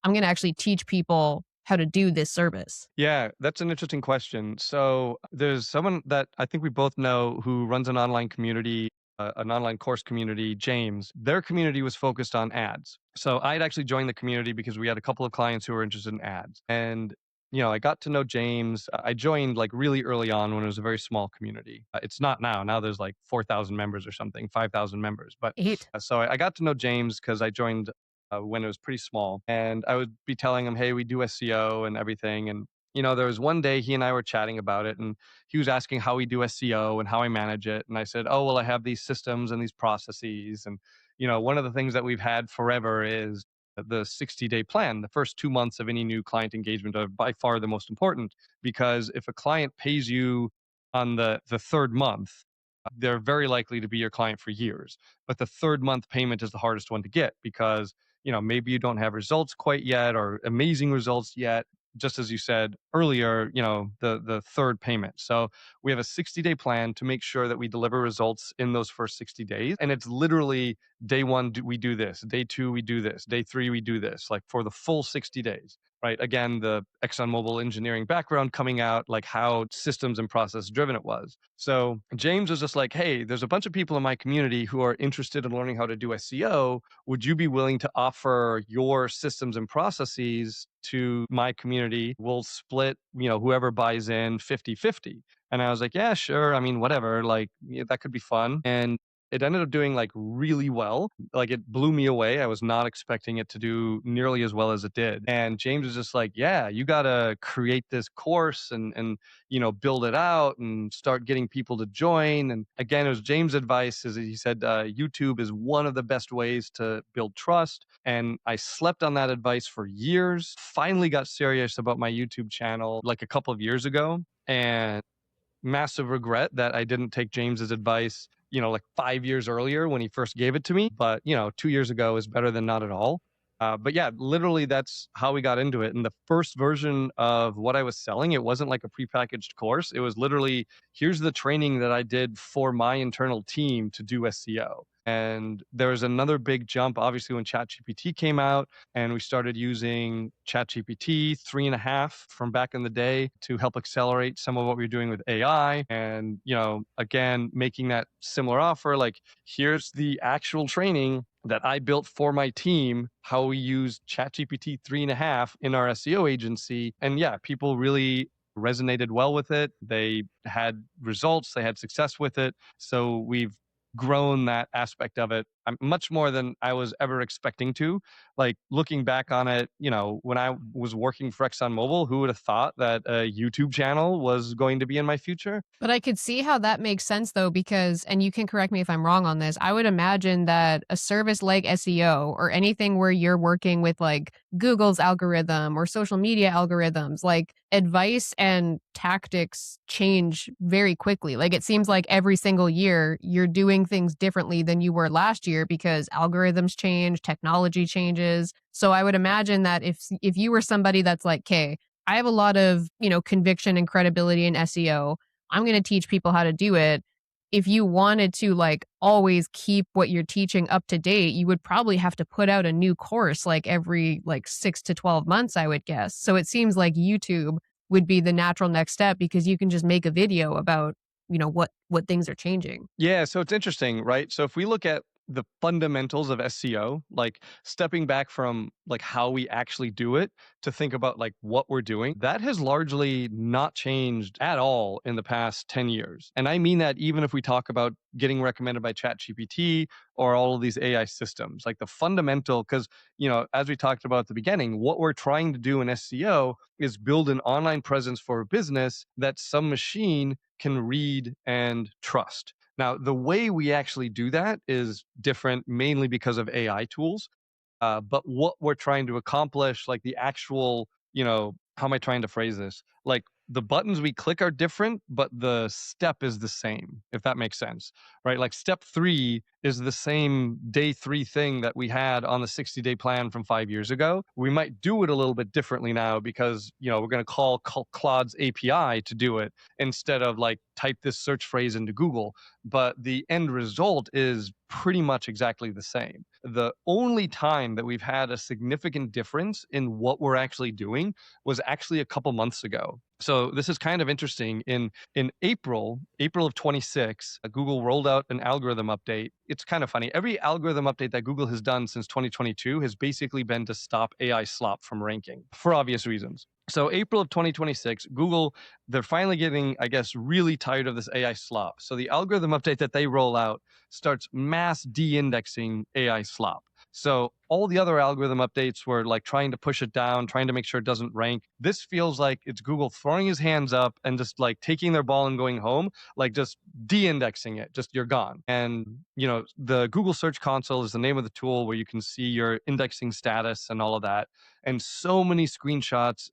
I'm going to actually teach people how to do this service? Yeah, that's an interesting question. So there's someone that I think we both know who runs an online community, an online course community, James. Their community was focused on ads. So I'd actually joined the community because we had a couple of clients who were interested in ads. And I got to know James. I joined like really early on when it was a very small community. It's not now. Now there's like 4,000 members or something, 5,000 members. But Eight. so I got to know James because I joined when it was pretty small. And I would be telling him, hey, we do SEO and everything. And, there was one day he and I were chatting about it and he was asking how we do SEO and how I manage it. And I said, oh, well, I have these systems and these processes. And, one of the things that we've had forever is the 60-day plan. The first 2 months of any new client engagement are by far the most important because if a client pays you on the third month, they're very likely to be your client for years. But the third month payment is the hardest one to get because maybe you don't have results quite yet or amazing results yet. Just as you said earlier, the third payment. So we have a 60-day plan to make sure that we deliver results in those first 60 days. And it's literally day one, we do this. Day two, we do this. Day three, we do this, like for the full 60 days. Right. Again, the ExxonMobil engineering background coming out, like how systems and process driven it was. So James was just like, hey, there's a bunch of people in my community who are interested in learning how to do SEO. Would you be willing to offer your systems and processes to my community? We'll split, whoever buys in 50-50. And I was like, yeah, sure. I mean, whatever, like that could be fun. And it ended up doing like really well. Like it blew me away. I was not expecting it to do nearly as well as it did. And James was just like, yeah, you got to create this course and build it out and start getting people to join. And again, it was James' advice is he said, YouTube is one of the best ways to build trust. And I slept on that advice for years, finally got serious about my YouTube channel like a couple of years ago. And massive regret that I didn't take James's advice, like 5 years earlier when he first gave it to me. But, 2 years ago is better than not at all. But yeah, literally that's how we got into it. And the first version of what I was selling, it wasn't like a prepackaged course. It was literally, here's the training that I did for my internal team to do SEO. And there was another big jump, obviously, when ChatGPT came out and we started using ChatGPT 3.5 from back in the day to help accelerate some of what we were doing with AI. And, again, making that similar offer, like here's the actual training that I built for my team, how we use ChatGPT 3.5 in our SEO agency. And yeah, people really resonated well with it. They had results, they had success with it. So we've grown that aspect of it much more than I was ever expecting to. Like looking back on it, when I was working for ExxonMobil, who would have thought that a YouTube channel was going to be in my future? But I could see how that makes sense though, because, and you can correct me if I'm wrong on this, I would imagine that a service like SEO or anything where you're working with like Google's algorithm or social media algorithms, like advice and tactics change very quickly. Like it seems like every single year you're doing things differently than you were last year because algorithms change, technology changes. So I would imagine that if you were somebody that's like, okay, I have a lot of, conviction and credibility in SEO. I'm going to teach people how to do it. If you wanted to like always keep what you're teaching up to date, you would probably have to put out a new course like every like 6 to 12 months, I would guess. So it seems like YouTube would be the natural next step because you can just make a video about, what things are changing. Yeah, so it's interesting, right? So if we look at the fundamentals of SEO, like stepping back from like how we actually do it to think about like what we're doing, that has largely not changed at all in the past 10 years. And I mean that even if we talk about getting recommended by ChatGPT or all of these AI systems, like the fundamental, because, as we talked about at the beginning, what we're trying to do in SEO is build an online presence for a business that some machine can read and trust. Now, the way we actually do that is different, mainly because of AI tools. But what we're trying to accomplish, like the actual, how am I trying to phrase this? Like the buttons we click are different, but the step is the same, if that makes sense, right? Like step 3 is the same day 3 thing that we had on the 60-day plan from 5 years ago. We might do it a little bit differently now because, we're going to call Claude's API to do it instead of like type this search phrase into Google. But the end result is pretty much exactly the same. The only time that we've had a significant difference in what we're actually doing was actually a couple months ago. So this is kind of interesting. In April of 26, Google rolled out an algorithm update. It's kind of funny. Every algorithm update that Google has done since 2022 has basically been to stop AI slop from ranking for obvious reasons. So April of 2026, Google, they're finally getting, I guess, really tired of this AI slop. So the algorithm update that they roll out starts mass de-indexing AI slop. So all the other algorithm updates were like trying to push it down, trying to make sure it doesn't rank. This feels like it's Google throwing his hands up and just like taking their ball and going home, like just de-indexing it, just you're gone. And, the Google Search Console is the name of the tool where you can see your indexing status and all of that. And so many screenshots,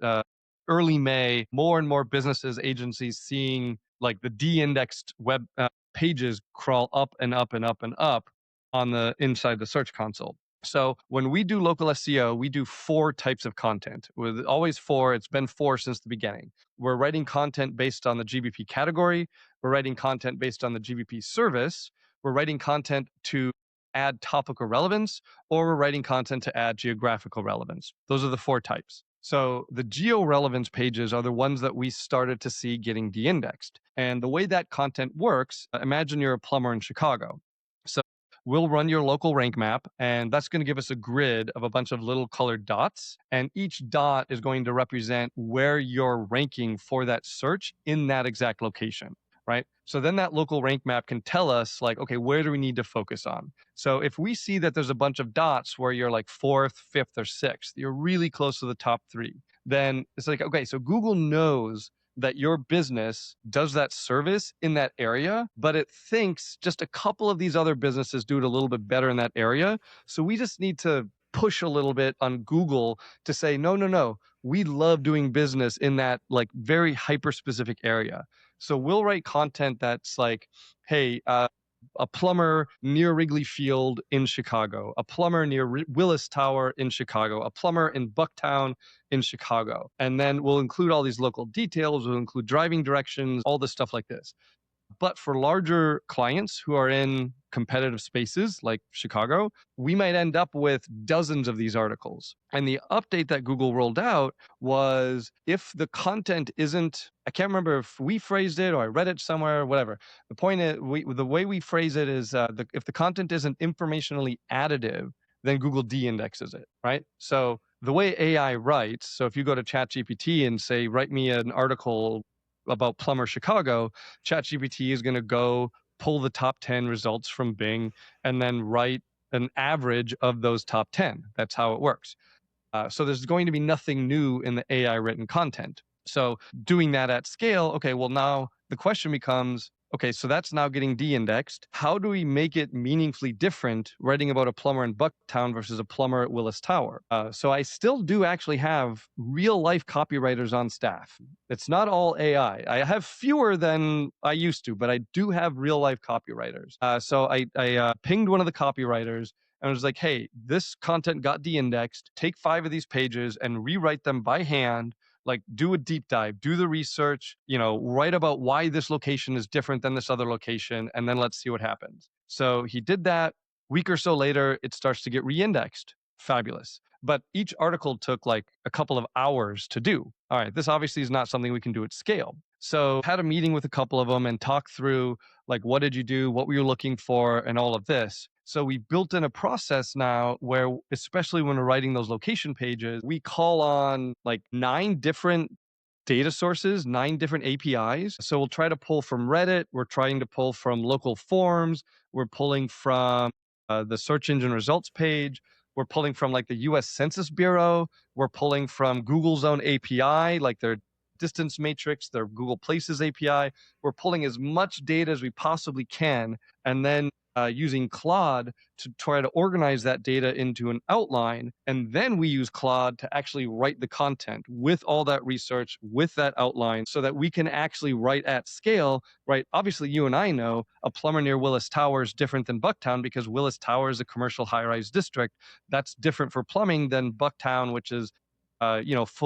early May, more and more businesses, agencies seeing like the de-indexed web pages crawl up and up and up and up on the inside the Search Console. So when we do local SEO, we do 4 types of content. With always 4, it's been 4 since the beginning. We're writing content based on the GBP category. We're writing content based on the GBP service. We're writing content to add topical relevance, or we're writing content to add geographical relevance. Those are the 4 types. So the geo-relevance pages are the ones that we started to see getting de-indexed. And the way that content works, imagine you're a plumber in Chicago. So we'll run your local rank map, and that's going to give us a grid of a bunch of little colored dots. And each dot is going to represent where you're ranking for that search in that exact location, right? So then that local rank map can tell us like, okay, where do we need to focus on? So if we see that there's a bunch of dots where you're like 4th, 5th, or 6th, you're really close to the top 3, then it's like, okay, so Google knows that your business does that service in that area, but it thinks just a couple of these other businesses do it a little bit better in that area. So we just need to push a little bit on Google to say, no, no, no, we love doing business in that like very hyper specific area. So we'll write content that's like, hey, a plumber near Wrigley Field in Chicago, a plumber near Willis Tower in Chicago, a plumber in Bucktown in Chicago. And then we'll include all these local details, we'll include driving directions, all this stuff like this. But for larger clients who are in competitive spaces like Chicago, we might end up with dozens of these articles. And the update that Google rolled out was if the content isn't, I can't remember if we phrased it or I read it somewhere, whatever. The point is, the way we phrase it is if the content isn't informationally additive, then Google de-indexes it, right? So the way AI writes, so if you go to ChatGPT and say, write me an article about Plumber Chicago, ChatGPT is going to go pull the top 10 results from Bing and then write an average of those top 10. That's how it works. So there's going to be nothing new in the AI written content. So doing that at scale, okay, well, now the question becomes, okay, so that's now getting de-indexed. How do we make it meaningfully different writing about a plumber in Bucktown versus a plumber at Willis Tower? So I still do actually have real life copywriters on staff. It's not all AI. I have fewer than I used to, but I do have real life copywriters. So I pinged one of the copywriters and was like, hey, this content got de-indexed. Take 5 of these pages and rewrite them by hand. Like, do a deep dive, do the research, write about why this location is different than this other location, and then let's see what happens. So he did that. Week or so later, it starts to get re-indexed. Fabulous. But each article took like a couple of hours to do. All right, this obviously is not something we can do at scale. So had a meeting with a couple of them and talked through like, what did you do? What were you looking for? And all of this. So we built in a process now where, especially when we're writing those location pages, we call on like 9 different data sources, 9 different APIs. So we'll try to pull from Reddit. We're trying to pull from local forums. We're pulling from the search engine results page. We're pulling from like the US Census Bureau. We're pulling from Google's own API, like their distance matrix, their Google Places API. We're pulling as much data as we possibly can, and then using Claude to try to organize that data into an outline. And then we use Claude to actually write the content with all that research, with that outline, so that we can actually write at scale, right? Obviously, you and I know a plumber near Willis Tower is different than Bucktown because Willis Tower is a commercial high-rise district. That's different for plumbing than Bucktown, which is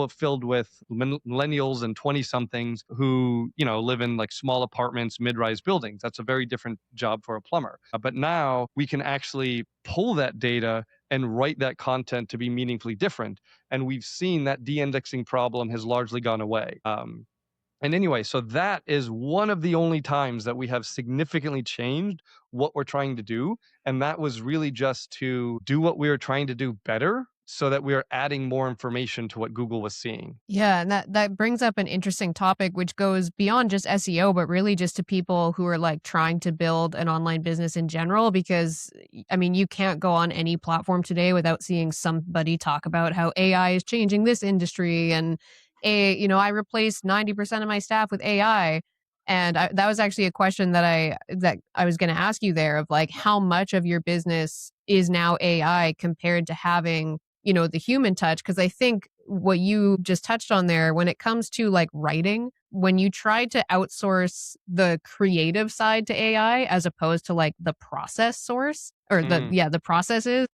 filled with millennials and 20 somethings who, live in like small apartments, mid-rise buildings. That's a very different job for a plumber. But now we can actually pull that data and write that content to be meaningfully different. And we've seen that de-indexing problem has largely gone away. And anyway, so that is one of the only times that we have significantly changed what we're trying to do. And that was really just to do what we were trying to do better so that we are adding more information to what Google was seeing. Yeah, and that brings up an interesting topic, which goes beyond just SEO, but really just to people who are like trying to build an online business in general. Because I mean, you can't go on any platform today without seeing somebody talk about how AI is changing this industry, and I replaced 90% of my staff with AI. And that was actually a question that I was going to ask you there, of like how much of your business is now AI compared to having the human touch. Because I think what you just touched on there, when it comes to like writing, when you try to outsource the creative side to AI as opposed to like the process source or the processes,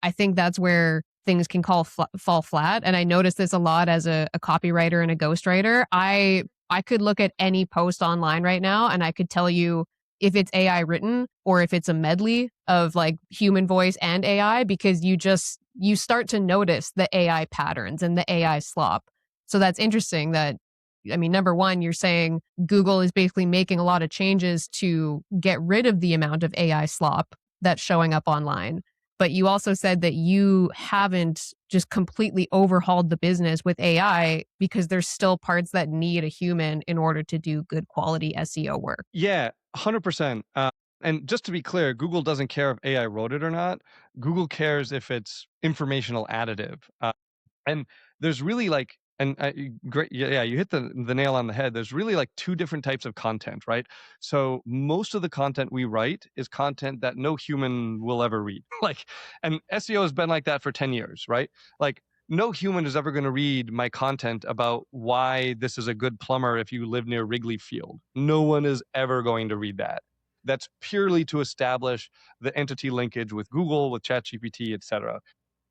I think that's where things can fall flat. And I notice this a lot as a copywriter and a ghostwriter. I could look at any post online right now and I could tell you if it's AI written or if it's a medley of like human voice and AI, because you start to notice the AI patterns and the AI slop. So that's interesting that, I mean, number one, you're saying Google is basically making a lot of changes to get rid of the amount of AI slop that's showing up online. But you also said that you haven't just completely overhauled the business with AI because there's still parts that need a human in order to do good quality SEO work. Yeah, 100%. And just to be clear, Google doesn't care if AI wrote it or not. Google cares if it's informational additive. And there's really like, and great, yeah, you hit the nail on the head. There's really like 2 different types of content, right? So most of the content we write is content that no human will ever read. Like, and SEO has been like that for 10 years, right? Like, no human is ever going to read my content about why this is a good plumber if you live near Wrigley Field. No one is ever going to read that. That's purely to establish the entity linkage with Google, with ChatGPT, et cetera.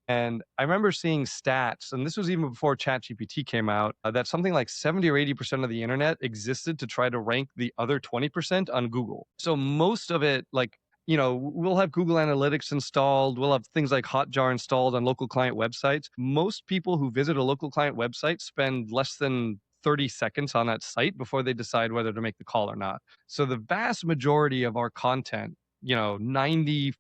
And I remember seeing stats, and this was even before ChatGPT came out, that something like 70 or 80% of the internet existed to try to rank the other 20% on Google. So most of it, like, we'll have Google Analytics installed. We'll have things like Hotjar installed on local client websites. Most people who visit a local client website spend less than 30 seconds on that site before they decide whether to make the call or not. So the vast majority of our content, 90+%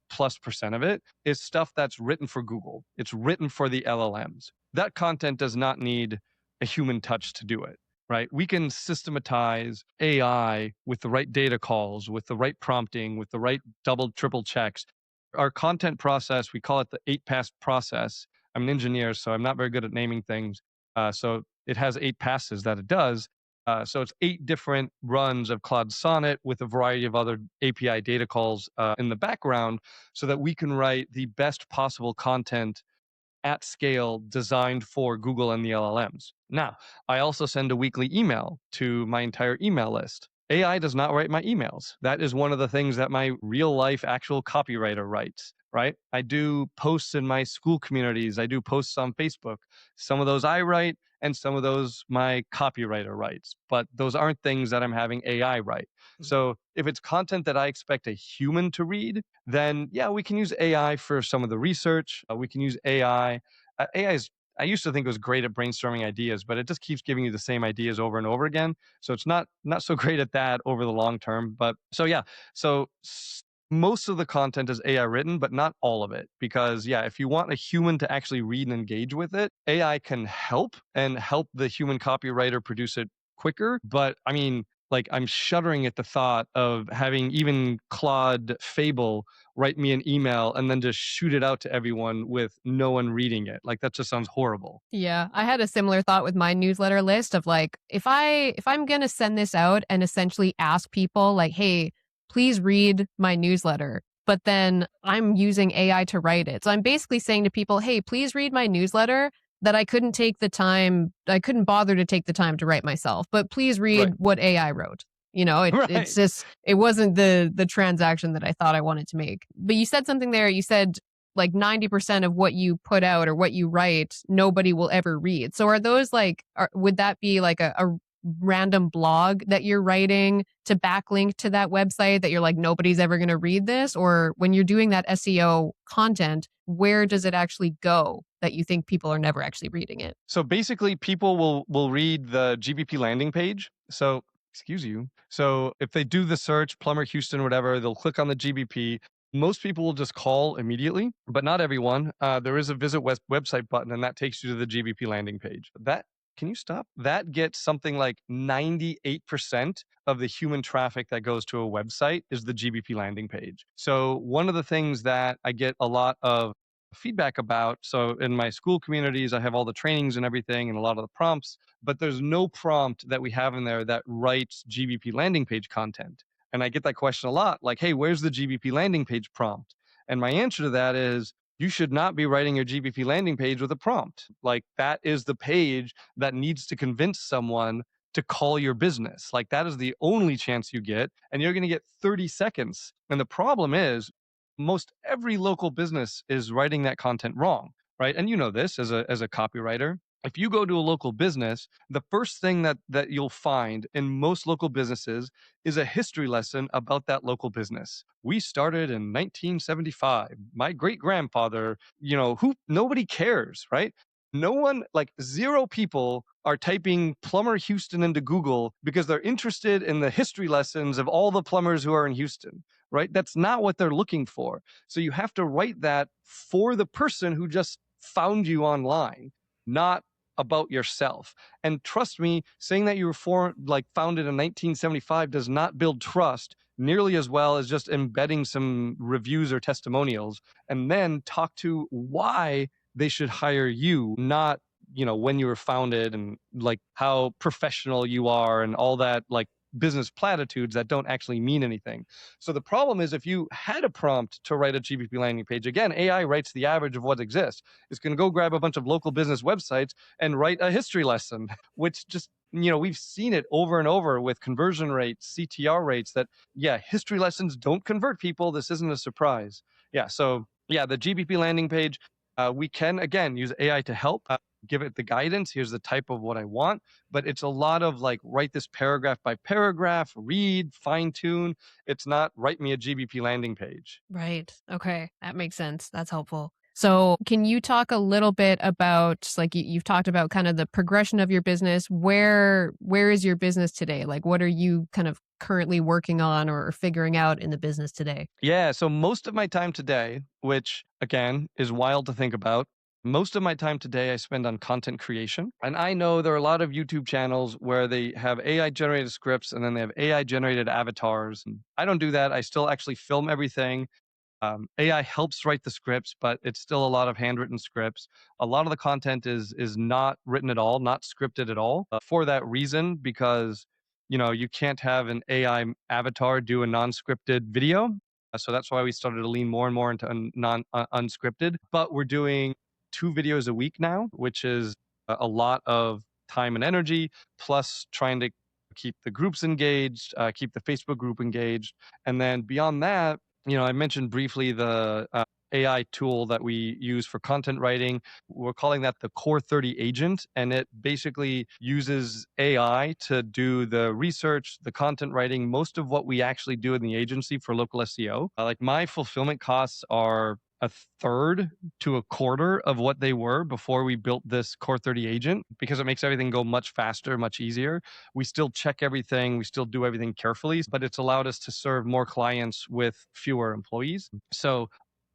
of it is stuff that's written for Google. It's written for the LLMs. That content does not need a human touch to do it, right? We can systematize AI with the right data calls, with the right prompting, with the right double, triple checks. Our content process, we call it the 8-pass process. I'm an engineer, so I'm not very good at naming things. So it has 8 passes that it does. So it's 8 different runs of Cloud Sonnet with a variety of other API data calls in the background so that we can write the best possible content at scale designed for Google and the LLMs. Now, I also send a weekly email to my entire email list. AI does not write my emails. That is one of the things that my real life actual copywriter writes, right? I do posts in my school communities. I do posts on Facebook. Some of those I write and some of those my copywriter writes, but those aren't things that I'm having AI write. So if it's content that I expect a human to read, then yeah, we can use AI for some of the research. We can use AI. AI is, I used to think it was great at brainstorming ideas, but it just keeps giving you the same ideas over and over again. So it's not so great at that over the long term. But so yeah, so most of the content is AI written, but not all of it. Because yeah, if you want a human to actually read and engage with it, AI can help and help the human copywriter produce it quicker. But I mean, like I'm shuddering at the thought of having even Claude Fable write me an email and then just shoot it out to everyone with no one reading it. Like that just sounds horrible. Yeah, I had a similar thought with my newsletter list of like if I'm going to send this out and essentially ask people like, "Hey, please read my newsletter." But then I'm using AI to write it. So I'm basically saying to people, "Hey, please read my newsletter that I couldn't bother to take the time to write myself, but please read Right. what AI wrote." It's Right. just it wasn't the transaction that I thought I wanted to make. But you said something there. You said like 90% of what you put out or what you write, nobody will ever read. So are those would that be like a random blog that you're writing to backlink to that website that you're like, nobody's ever going to read this? Or when you're doing that SEO content, where does it actually go that you think people are never actually reading it? So basically, people will read the GBP landing page. So excuse you. So if they do the search, plumber Houston, whatever, they'll click on the GBP. Most people will just call immediately, but not everyone. There is a visit website button, and that takes you to the GBP landing page. That can you stop? That gets something like 98% of the human traffic that goes to a website is the GBP landing page. So one of the things that I get a lot of feedback about. So in my school communities, I have all the trainings and everything and a lot of the prompts, but there's no prompt that we have in there that writes GBP landing page content. And I get that question a lot, like, hey, where's the GBP landing page prompt? And my answer to that is you should not be writing your GBP landing page with a prompt. Like that is the page that needs to convince someone to call your business. Like that is the only chance you get, and you're going to get 30 seconds. And the problem is most every local business is writing that content wrong, right? And you know this as a copywriter. If you go to a local business, the first thing that you'll find in most local businesses is a history lesson about that local business. We started in 1975. My great grandfather, who nobody cares, right? No one, like zero people are typing plumber Houston into Google because they're interested in the history lessons of all the plumbers who are in Houston, right? That's not what they're looking for. So you have to write that for the person who just found you online, not about yourself. And trust me, saying that you were founded in 1975 does not build trust nearly as well as just embedding some reviews or testimonials and then talk to why they should hire you, not when you were founded and like how professional you are and all that like business platitudes that don't actually mean anything. So the problem is if you had a prompt to write a GBP landing page, again, AI writes the average of what exists. It's going to go grab a bunch of local business websites and write a history lesson, which just we've seen it over and over with conversion rates, CTR rates that, yeah, history lessons don't convert people. This isn't a surprise. Yeah. So yeah, the GBP landing page, we can, again, use AI to help. Give it the guidance. Here's the type of what I want. But it's a lot of like, write this paragraph by paragraph, read, fine tune. It's not write me a GBP landing page. Right. Okay. That makes sense. That's helpful. So, can you talk a little bit about like you've talked about kind of the progression of your business? Where is your business today? Like, what are you kind of currently working on or figuring out in the business today? Yeah. So most of my time today, which again is wild to think about, most of my time today I spend on content creation. And I know there are a lot of YouTube channels where they have AI generated scripts and then they have AI generated avatars. And I don't do that. I still actually film everything. AI helps write the scripts, but it's still a lot of handwritten scripts. A lot of the content is not written at all, not scripted at all. For that reason, because you can't have an AI avatar do a non-scripted video. So that's why we started to lean more and more into unscripted. But we're doing 2 videos a week now, which is a lot of time and energy, plus trying to keep the groups engaged, keep the Facebook group engaged, and then beyond that, I mentioned briefly the AI tool that we use for content writing. We're calling that the Core 30 agent, and it basically uses AI to do the research, the content writing, most of what we actually do in the agency for local SEO. Like my fulfillment costs are a third to a quarter of what they were before we built this Core 30 agent, because it makes everything go much faster, much easier. We still check everything, we still do everything carefully, but it's allowed us to serve more clients with fewer employees. So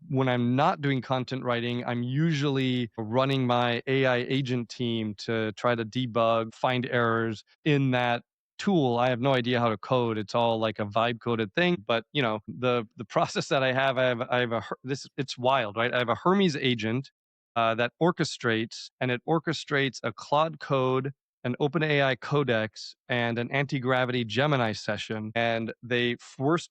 when I'm not doing content writing, I'm usually running my AI agent team to try to debug, find errors in that tool. I have no idea how to code. It's all like a vibe coded thing. But the process that this, it's wild, right? I have a Hermes agent that orchestrates, and it orchestrates a Claude code, an OpenAI codex, and an anti-gravity Gemini session. And they first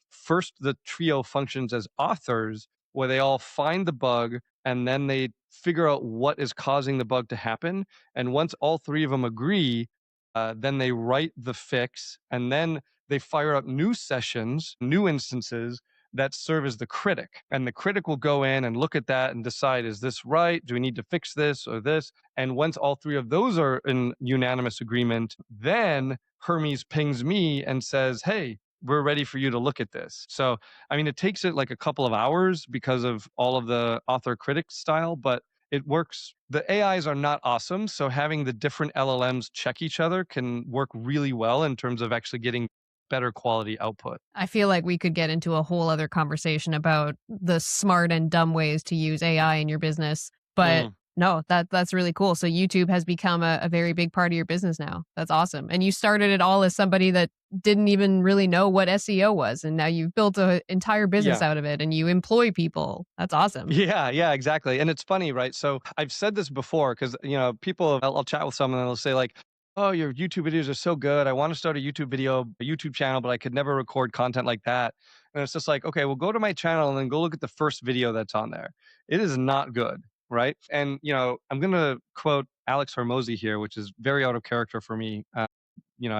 the trio functions as authors, where they all find the bug and then they figure out what is causing the bug to happen. And once all three of them agree, then they write the fix, and then they fire up new sessions, new instances that serve as the critic. And the critic will go in and look at that and decide, is this right? Do we need to fix this or this? And once all three of those are in unanimous agreement, then Hermes pings me and says, hey, we're ready for you to look at this. So, I mean, it takes it like a couple of hours because of all of the author critic style, but it works. The AIs are not awesome. So having the different LLMs check each other can work really well in terms of actually getting better quality output. I feel like we could get into a whole other conversation about the smart and dumb ways to use AI in your business. But no, that's really cool. So YouTube has become a very big part of your business now. That's awesome. And you started it all as somebody that didn't even really know what SEO was. And now you've built an entire business Yeah. out of it and you employ people. That's awesome. Yeah, exactly. And it's funny, right? So I've said this before because, people, I'll chat with someone and they'll say like, oh, your YouTube videos are so good. I want to start a YouTube channel, but I could never record content like that. And it's just like, okay, well, go to my channel and then go look at the first video that's on there. It is not good, right? And, I'm going to quote Alex Hormozy here, which is very out of character for me. I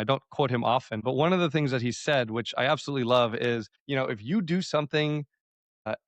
don't quote him often, but one of the things that he said, which I absolutely love, is, if you do something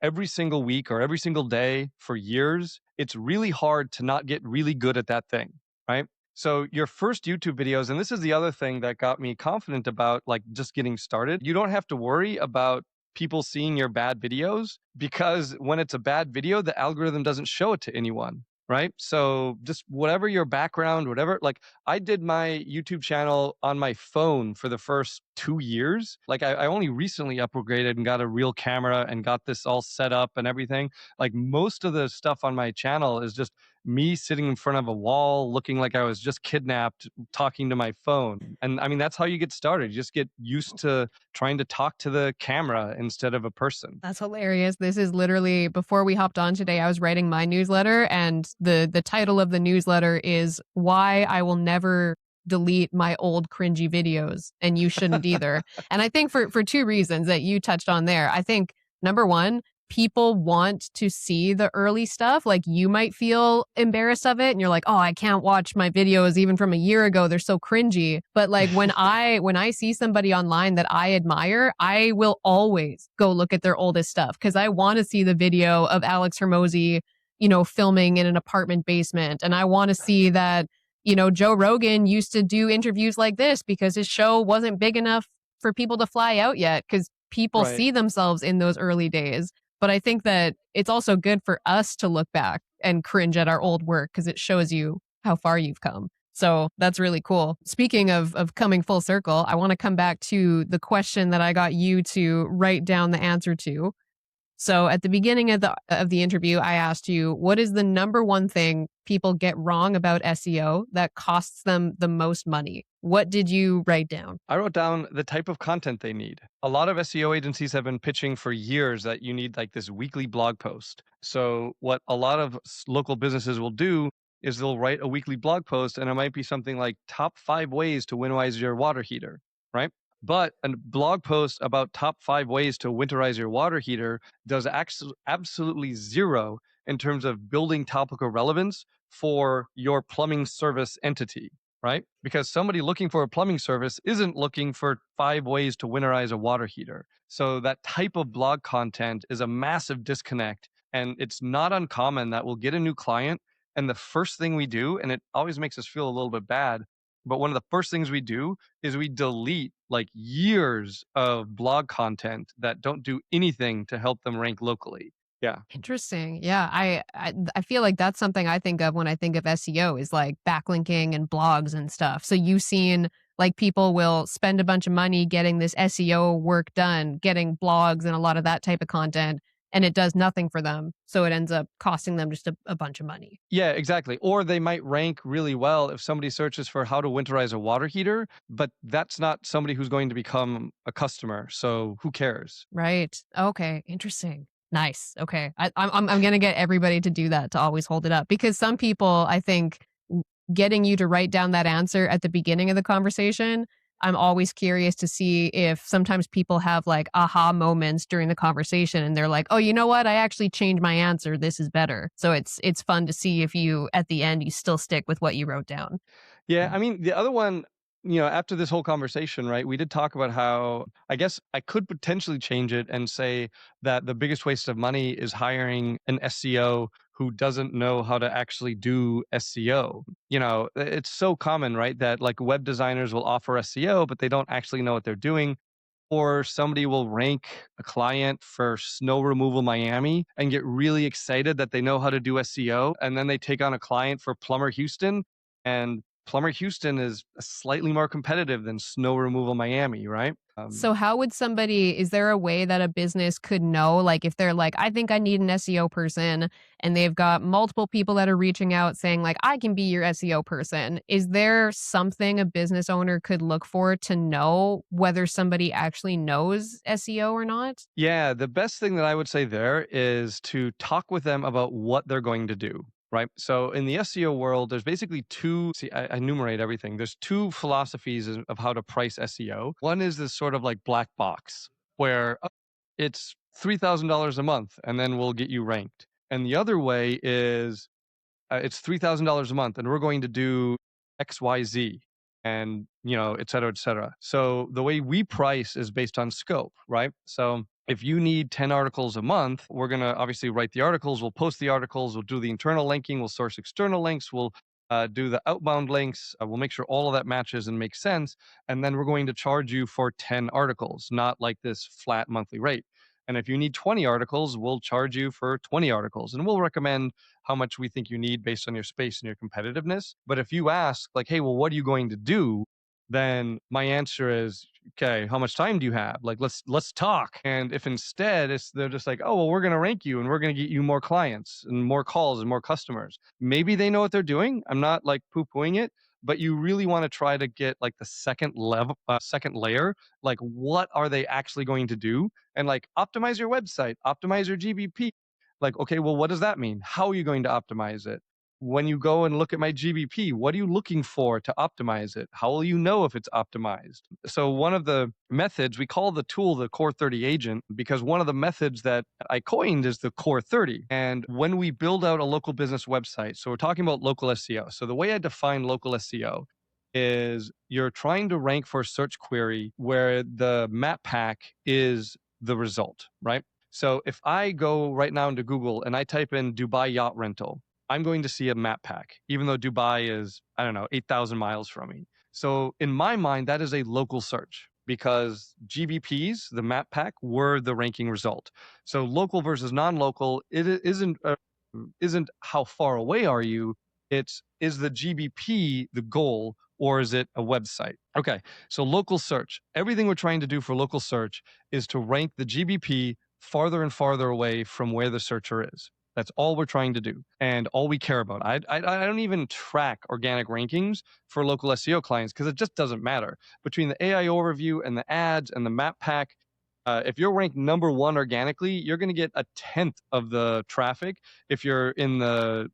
every single week or every single day for years, it's really hard to not get really good at that thing, right? So your first YouTube videos, and this is the other thing that got me confident about like just getting started, you don't have to worry about people seeing your bad videos, because when it's a bad video, the algorithm doesn't show it to anyone, right? So just whatever your background, whatever, like I did my YouTube channel on my phone for the first 2 years. Like I only recently upgraded and got a real camera and got this all set up and everything. Like most of the stuff on my channel is just me sitting in front of a wall looking like I was just kidnapped talking to my phone. And I mean, that's how you get started. You just get used to trying to talk to the camera instead of a person. That's hilarious. This is literally, before we hopped on today, I was writing my newsletter, and the title of the newsletter is Why I Will Never Delete My Old Cringy Videos, and You Shouldn't Either. And I think for two reasons that you touched on there. I think number one, people want to see the early stuff. Like you might feel embarrassed of it and you're like, oh, I can't watch my videos even from a year ago. They're so cringy. But like when I see somebody online that I admire, I will always go look at their oldest stuff because I want to see the video of Alex Hormozy, filming in an apartment basement. And I want to see that, Joe Rogan used to do interviews like this because his show wasn't big enough for people to fly out yet, because people Right. see themselves in those early days. But I think that it's also good for us to look back and cringe at our old work because it shows you how far you've come. So that's really cool. Speaking of coming full circle, I want to come back to the question that I got you to write down the answer to. So at the beginning of the interview, I asked you, what is the number one thing people get wrong about SEO that costs them the most money? What did you write down? I wrote down the type of content they need. A lot of SEO agencies have been pitching for years that you need like this weekly blog post. So, what a lot of local businesses will do is they'll write a weekly blog post, and it might be something like top 5 ways to winterize your water heater, right? But a blog post about top 5 ways to winterize your water heater does absolutely zero in terms of building topical relevance for your plumbing service entity, right? Because somebody looking for a plumbing service isn't looking for 5 ways to winterize a water heater. So that type of blog content is a massive disconnect. And it's not uncommon that we'll get a new client. And the first thing we do, and it always makes us feel a little bit bad, but one of the first things we do is we delete like years of blog content that don't do anything to help them rank locally. Yeah. Interesting. Yeah, I feel like that's something I think of when I think of SEO is like backlinking and blogs and stuff. So you've seen like people will spend a bunch of money getting this SEO work done, getting blogs and a lot of that type of content, and it does nothing for them. So it ends up costing them just a bunch of money. Yeah, exactly. Or they might rank really well if somebody searches for how to winterize a water heater, but that's not somebody who's going to become a customer. So who cares? Right. Okay. Interesting. Nice. Okay. I'm gonna get everybody to do that to always hold it up because some people I think getting you to write down that answer at the beginning of the conversation. I'm always curious to see if sometimes people have like aha moments during the conversation and they're like, "Oh, you know what? I actually changed my answer. This is better." So it's fun to see if you at the end you still stick with what you wrote down. Yeah, I mean, the other one, after this whole conversation, right, we did talk about how I guess I could potentially change it and say that the biggest waste of money is hiring an SEO who doesn't know how to actually do SEO. It's so common, right, that like web designers will offer SEO, but they don't actually know what they're doing. Or somebody will rank a client for snow removal Miami and get really excited that they know how to do SEO. And then they take on a client for Plumber Houston. And Plumber Houston is slightly more competitive than snow removal Miami, right? So how would somebody is there a way that a business could know like if they're like I think I need an SEO person and they've got multiple people that are reaching out saying like I can be your SEO person. Is there something a business owner could look for to know whether somebody actually knows SEO or not? Yeah, the best thing that I would say there is to talk with them about what they're going to do. Right. So in the SEO world, there's basically two. See, I enumerate everything. There's two philosophies of how to price SEO. One is this sort of like black box where it's $3,000 a month and then we'll get you ranked. And the other way is it's $3,000 a month and we're going to do XYZ and, et cetera, et cetera. So the way we price is based on scope, right? So if you need 10 articles a month, we're going to obviously write the articles, we'll post the articles, we'll do the internal linking, we'll source external links, we'll do the outbound links, we'll make sure all of that matches and makes sense. And then we're going to charge you for 10 articles, not like this flat monthly rate. And if you need 20 articles, we'll charge you for 20 articles and we'll recommend how much we think you need based on your space and your competitiveness. But if you ask, like, hey, well, what are you going to do? Then my answer is, okay, how much time do you have? Like, let's talk. And if instead they're just like, oh, well, we're going to rank you and we're going to get you more clients and more calls and more customers. Maybe they know what they're doing. I'm not like poo-pooing it, but you really want to try to get like the second level, second layer. Like, what are they actually going to do? And like, optimize your website, optimize your GBP. Like, okay, well, what does that mean? How are you going to optimize it? When you go and look at my GBP, what are you looking for to optimize it? How will you know if it's optimized? So one of the methods, we call the tool the Core 30 agent because one of the methods that I coined is the Core 30. And when we build out a local business website, so we're talking about local SEO. So the way I define local SEO is you're trying to rank for a search query where the map pack is the result, right? So if I go right now into Google and I type in Dubai yacht rental, I'm going to see a map pack, even though Dubai is, I don't know, 8,000 miles from me. So in my mind, that is a local search because GBPs, the map pack, were the ranking result. So local versus non-local, isn't how far away are you? It's is the GBP the goal or is it a website? Okay, so local search. Everything we're trying to do for local search is to rank the GBP farther and farther away from where the searcher is. That's all we're trying to do and all we care about. I don't even track organic rankings for local SEO clients because it just doesn't matter. Between the AI overview and the ads and the map pack, if you're ranked number one organically, you're going to get a tenth of the traffic if you're in the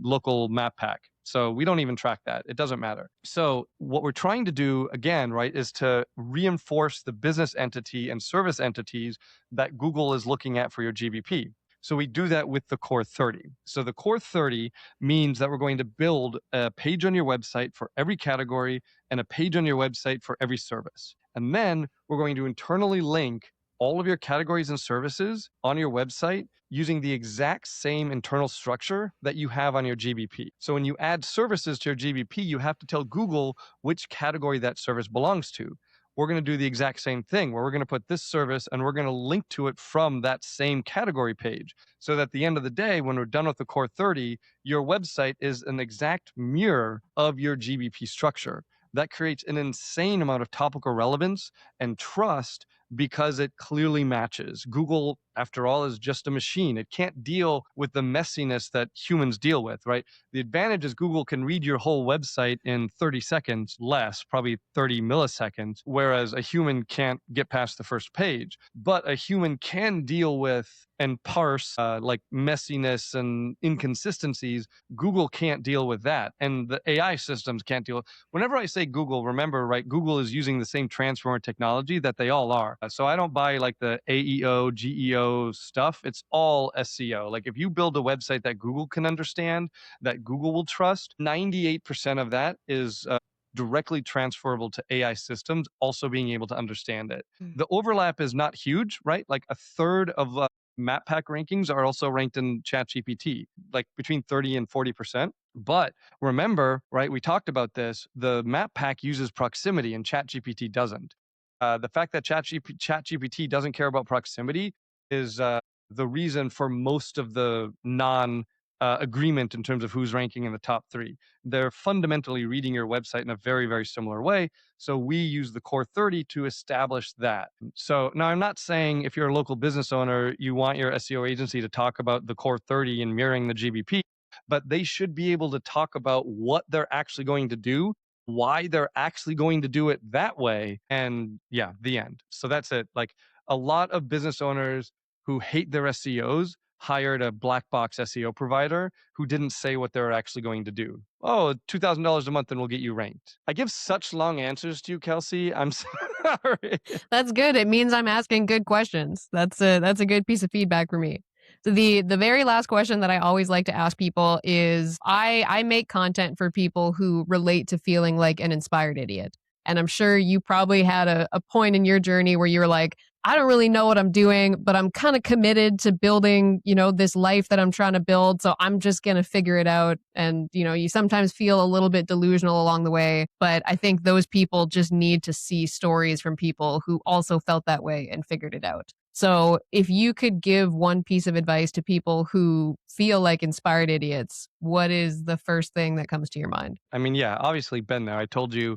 local map pack. So we don't even track that. It doesn't matter. So what we're trying to do again, right, is to reinforce the business entity and service entities that Google is looking at for your GBP. So we do that with the core 30. So the core 30 means that we're going to build a page on your website for every category and a page on your website for every service. And then we're going to internally link all of your categories and services on your website using the exact same internal structure that you have on your GBP. So when you add services to your GBP, you have to tell Google which category that service belongs to. We're going to do the exact same thing where we're going to put this service and we're going to link to it from that same category page. So that at the end of the day, when we're done with the core 30, your website is an exact mirror of your GBP structure. That creates an insane amount of topical relevance and trust because it clearly matches. Google, after all, is just a machine. It can't deal with the messiness that humans deal with, right? The advantage is Google can read your whole website in 30 seconds less, probably 30 milliseconds, whereas a human can't get past the first page. But a human can deal with and parse like messiness and inconsistencies. Google can't deal with that. And the AI systems can't deal. Whenever I say Google, remember, right, Google is using the same transformer technology that they all are. So I don't buy like the AEO, GEO stuff. It's all SEO. Like if you build a website that Google can understand, that Google will trust, 98% of that is directly transferable to AI systems also being able to understand it. The overlap is not huge, right? Like a third of map pack rankings are also ranked in ChatGPT, like between 30 and 40%. But remember, right, we talked about this, the map pack uses proximity and ChatGPT doesn't. The fact that ChatGPT doesn't care about proximity is the reason for most of the non agreement in terms of who's ranking in the top three. They're fundamentally reading your website in a very, very similar way. So we use the core 30 to establish that. So now I'm not saying if you're a local business owner, you want your SEO agency to talk about the core 30 and mirroring the GBP, but they should be able to talk about what they're actually going to do, why they're actually going to do it that way. And yeah, the end. So that's it. Like a lot of business owners who hate their SEOs hired a black box SEO provider who didn't say what they're actually going to do. Oh, $2,000 a month and we'll get you ranked. I give such long answers to you, Kelsey. I'm sorry. That's good. It means I'm asking good questions. That's a good piece of feedback for me. So the very last question that I always like to ask people is I make content for people who relate to feeling like an inspired idiot. And I'm sure you probably had a point in your journey where you were like, I don't really know what I'm doing, but I'm kind of committed to building, this life that I'm trying to build. So I'm just going to figure it out. And, you sometimes feel a little bit delusional along the way. But I think those people just need to see stories from people who also felt that way and figured it out. So if you could give one piece of advice to people who feel like inspired idiots, what is the first thing that comes to your mind? I mean, yeah, obviously been there. I told you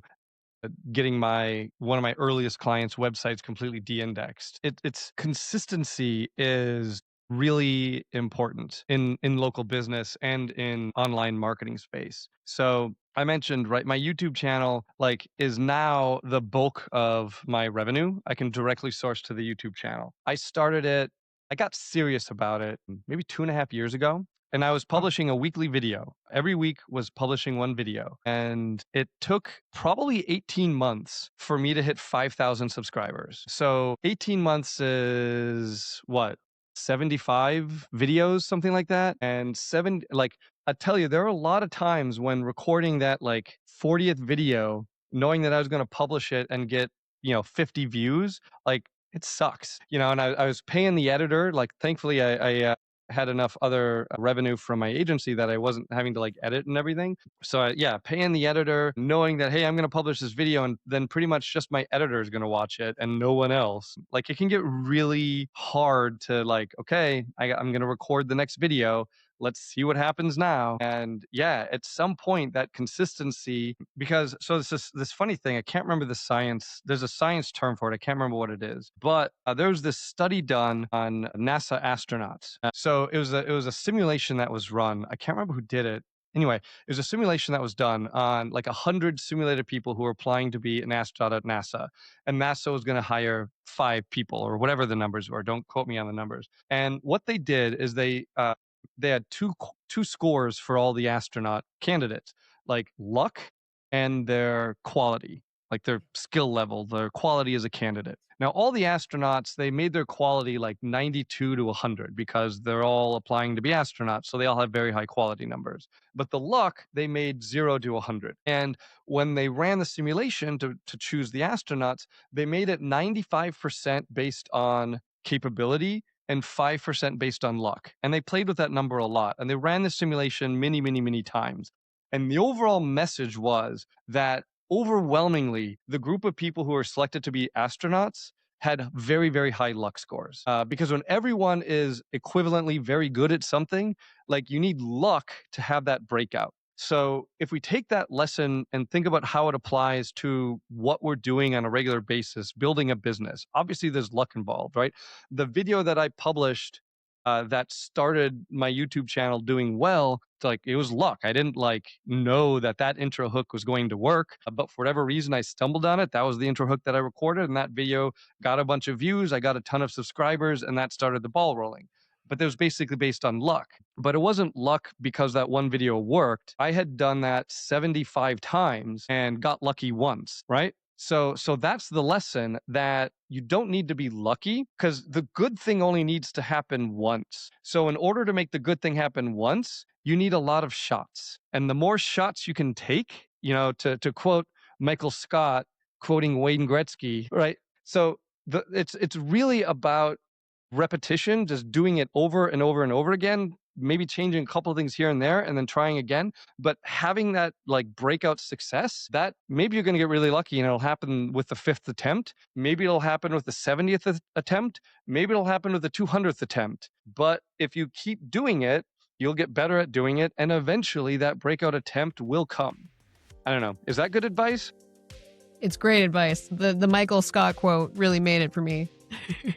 getting one of my earliest clients' websites completely de-indexed. It's consistency is really important in local business and in online marketing space. So I mentioned, right, my YouTube channel like is now the bulk of my revenue. I can directly source to the YouTube channel. I got serious about it maybe 2.5 years ago. And I was publishing a weekly video. Every week was publishing one video. And it took probably 18 months for me to hit 5,000 subscribers. So 18 months is what? 75 videos, something like that. And I tell you, there are a lot of times when recording that like 40th video, knowing that I was going to publish it and get, 50 views, like it sucks, and I was paying the editor. Like, thankfully, I had enough other revenue from my agency that I wasn't having to like edit and everything. So yeah, paying the editor, knowing that, hey, I'm going to publish this video and then pretty much just my editor is going to watch it and no one else. Like it can get really hard to like, okay, I'm going to record the next video, let's see what happens now. And yeah, at some point that consistency, because so this funny thing, I can't remember the science. There's a science term for it. I can't remember what it is, but there was this study done on NASA astronauts. So it was a simulation that was run. I can't remember who did it. Anyway, it was a simulation that was done on like 100 simulated people who were applying to be an astronaut at NASA. And NASA was going to hire 5 people or whatever the numbers were. Don't quote me on the numbers. And what they did is they had two scores for all the astronaut candidates, like luck and their quality, like their skill level, their quality as a candidate. Now, all the astronauts, they made their quality like 92 to 100 because they're all applying to be astronauts. So they all have very high quality numbers. But the luck, they made 0 to 100. And when they ran the simulation to choose the astronauts, they made it 95% based on capability and 5% based on luck. And they played with that number a lot. And they ran the simulation many, many, many times. And the overall message was that overwhelmingly, the group of people who are selected to be astronauts had very, very high luck scores. Because when everyone is equivalently very good at something, like you need luck to have that breakout. So if we take that lesson and think about how it applies to what we're doing on a regular basis, building a business, obviously there's luck involved, right? The video that I published that started my YouTube channel doing well, like it was luck. I didn't like know that intro hook was going to work, but for whatever reason I stumbled on it. That was the intro hook that I recorded, and that video got a bunch of views. I got a ton of subscribers, and that started the ball rolling. But it was basically based on luck. But it wasn't luck because that one video worked. I had done that 75 times and got lucky once, right? So that's the lesson, that you don't need to be lucky because the good thing only needs to happen once. So in order to make the good thing happen once, you need a lot of shots. And the more shots you can take, to quote Michael Scott, quoting Wayne Gretzky, right? So it's really about repetition, just doing it over and over and over again, maybe changing a couple of things here and there and then trying again, but having that like breakout success, that maybe you're going to get really lucky and it'll happen with the 5th attempt. Maybe it'll happen with the 70th attempt. Maybe it'll happen with the 200th attempt. But if you keep doing it, you'll get better at doing it. And eventually that breakout attempt will come. I don't know. Is that good advice? It's great advice. The Michael Scott quote really made it for me.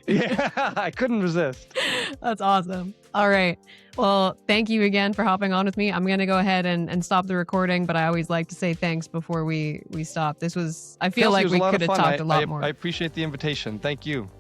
Yeah, I couldn't resist. That's awesome. All right. Well, thank you again for hopping on with me. I'm going to go ahead and stop the recording, but I always like to say thanks before we stop. I feel like we could have talked a lot more. I appreciate the invitation. Thank you.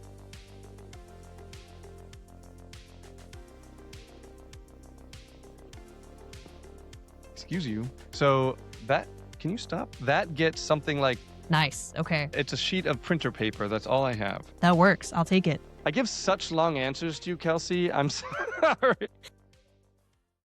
Excuse you. So can you stop? That gets something like... Nice. Okay. It's a sheet of printer paper. That's all I have. That works. I'll take it. I give such long answers to you, Kelsey. I'm sorry.